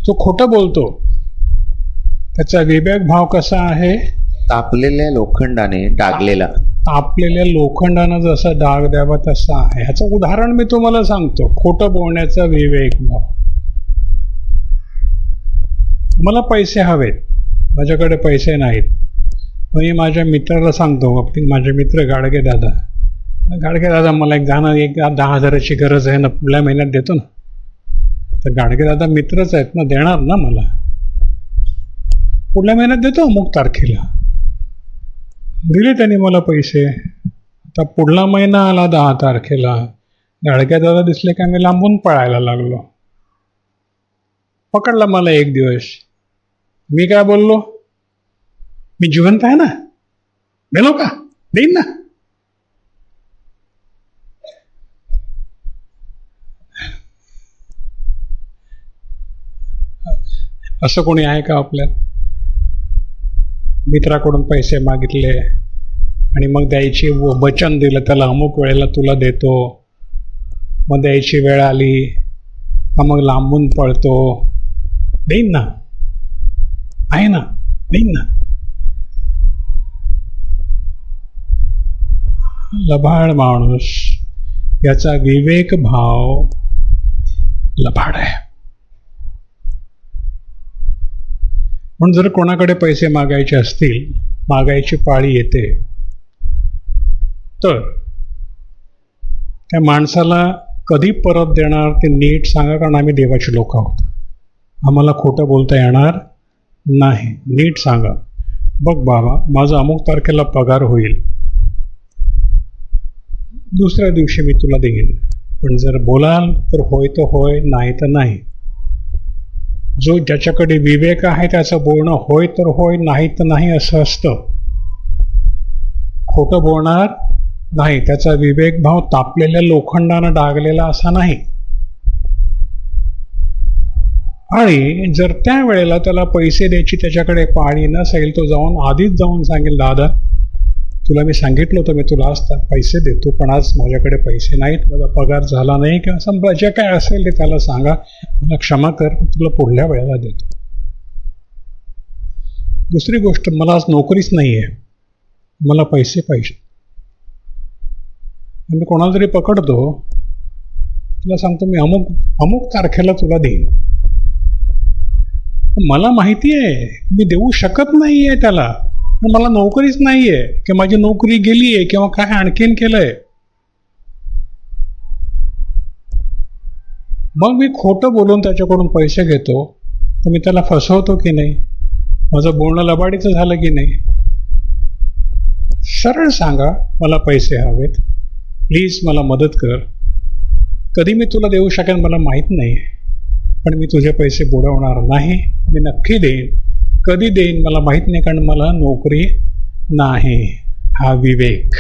जो खोटं बोलतो त्याचा विवेक भाव कसा आहे? तापलेल्या लोखंडाने डागलेला. तापलेल्या लोखंडानं जसा डाग द्यावा तसा आहे. ह्याचं उदाहरण मी तुम्हाला सांगतो. खोटं बोलण्याचा विवेक भाव. मला पैसे हवेत, माझ्याकडे पैसे नाहीत. मी माझ्या मित्राला सांगतो, माझे मित्र गाडगे दादा मला एक 10,000ची गरज आहे ना, पुढल्या महिन्यात देतो ना. तर गाडगे दादा मित्रच आहेत ना, देणार ना मला. पुढल्या महिन्यात देतो अमुक तारखेला. दिले त्यांनी मला पैसे. आता पुढला महिना आला 10 तारखेला. गाडगे दादा दिसले का मी लांबून पळायला लागलो. पकडला मला एक दिवस. मी काय बोललो? मी जिवंत आहे ना, गेलो का, देईन ना. असं कोणी आहे का आपल्यात? मित्राकडून पैसे मागितले आणि मग द्यायची वचन दिलं त्याला, अमुक वेळेला तुला देतो. मग द्यायची वेळ आली का मग लांबून पळतो, देईन ना. आहे ना, देईन ना. लबाड माणूस, याचा विवेक भाव लबाड आहे. म्हणून जर कोणाकडे पैसे मागायचे असतील, मागायची पाळी येते, तर त्या माणसाला कधी परत देणार ते नीट सांगा, कारण आम्ही देवाची लोक आहोत. आम्हाला खोटं बोलता येणार नाही. नीट सांगा, बघ बाबा, माझा अमुक तारखेला पगार होईल, दुसऱ्या दिवशी मी तुला देईन. पण जर बोलाल तर होय तर होय, नाही तर नाही. जो ज्याच्याकडे विवेक आहे त्याचं बोलणं होय तर होय, नाही तर नाही असं असतं. खोटं बोलणार नाही, त्याचा विवेक भाव तापलेल्या लोखंडानं डागलेला असा नाही. आणि जर त्या वेळेला त्याला पैसे द्यायची त्याच्याकडे पाळी नसेल, तो आधीच जाऊन सांगेल, दादा तुला मी सांगितलं होतं मी तुला आज पैसे देतो, पण आज माझ्याकडे पैसे नाहीत, माझा पगार झाला नाही, किंवा समजा जे काय असेल ते त्याला सांगा, मला क्षमा कर, तुला पुढल्या वेळेला देतो. दुसरी गोष्ट, मला आज नोकरीच नाही आहे, मला पैसे पाहिजे. मी कोणाला तरी पकडतो, तुला सांगतो मी अमुक तारखेला तुला देईन. मला माहिती आहे मी देऊ शकत नाही आहे त्याला, पण मला नोकरीच नाही आहे, किंवा माझी नोकरी गेली आहे, किंवा काय आणखीन केलंय. मग मी खोटं बोलून त्याच्याकडून पैसे घेतो, तर मी त्याला फसवतो की नाही? माझं बोलणं लबाडीचं झालं की नाही? सरळ सांगा, मला पैसे हवेत, प्लीज मला मदत कर. कधी मी तुला देऊ शकेन मला माहीत नाही, पण मी तुझे पैसे बुडवणार नाही, मी नक्की देईन. कधी देईन मला माहीत नाही, कारण मला नोकरी नाही. हा विवेक,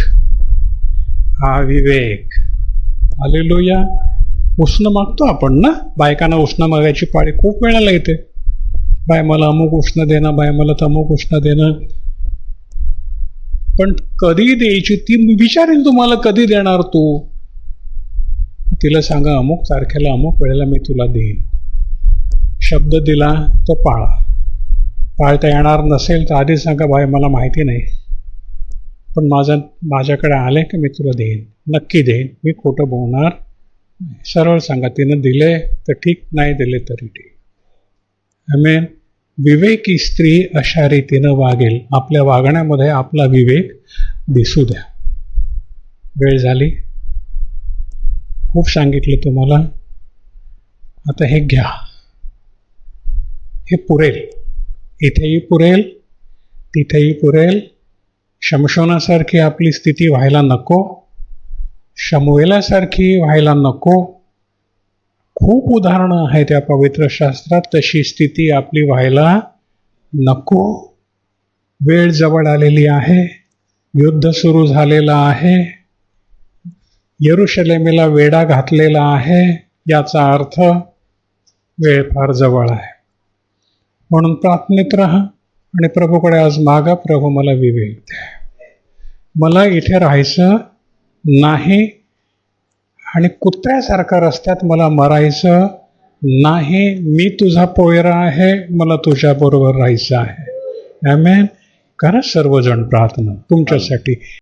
हा विवेक. हालेलुया. उष्ण मागतो आपण ना, बायकांना उष्ण मागायची पाळी खूप वेळाला येते. बाय मला अमुक उष्ण देणं, बाय मला तमुक उष्ण देणं. पण कधी द्यायची ती विचारेल, तुम्हाला कधी देणार तू? तिला सांगा, अमुक तारखेला अमुक वेळेला मी तुला देईन. शब्द दिला तो पाळा. पाळता येणार नसेल तर आधी सांगा, बाय मला माहिती नाही, पण माझ्याकडे आले की मी तुला देईन, नक्की देईन, मी खोटं बोलणार. सरळ सांगा. तिनं दिले तर ठीक, नाही दिले तरी ठीक. आमेन. विवेकी स्त्री अशा रीतीनं वागेल. आपल्या वागण्यामध्ये आपला विवेक दिसू द्या. वेळ झाली, खूप सांगितलं तुम्हाला. आता हे घ्या, हे पुरेल. इथेही पुरेल, तिथेही पुरेल. शमशोनासारखी आपली स्थिती व्हायला नको, शमुएलासारखी व्हायला नको. खूप उदाहरणं आहेत या पवित्र शास्त्रात, तशी स्थिती आपली व्हायला नको. वेळ जवळ आलेली आहे, युद्ध सुरू झालेलं आहे, यरुशलेमेला वेढा घातलेला आहे. याचा अर्थ वेळ फार जवळ आहे. म्हणून प्रार्थनेत राहा आणि प्रभूकडे आज मागा, प्रभू मला विवेक द्या, मला इथे राहायचं नाही आणि कुत्र्यासारखा रस्त्यात मला मरायचं नाही. मी तुझा पोयरा आहे, मला तुझ्याबरोबर राहायचं आहे. आमेन. करा सर्वजण प्रार्थना तुमच्यासाठी.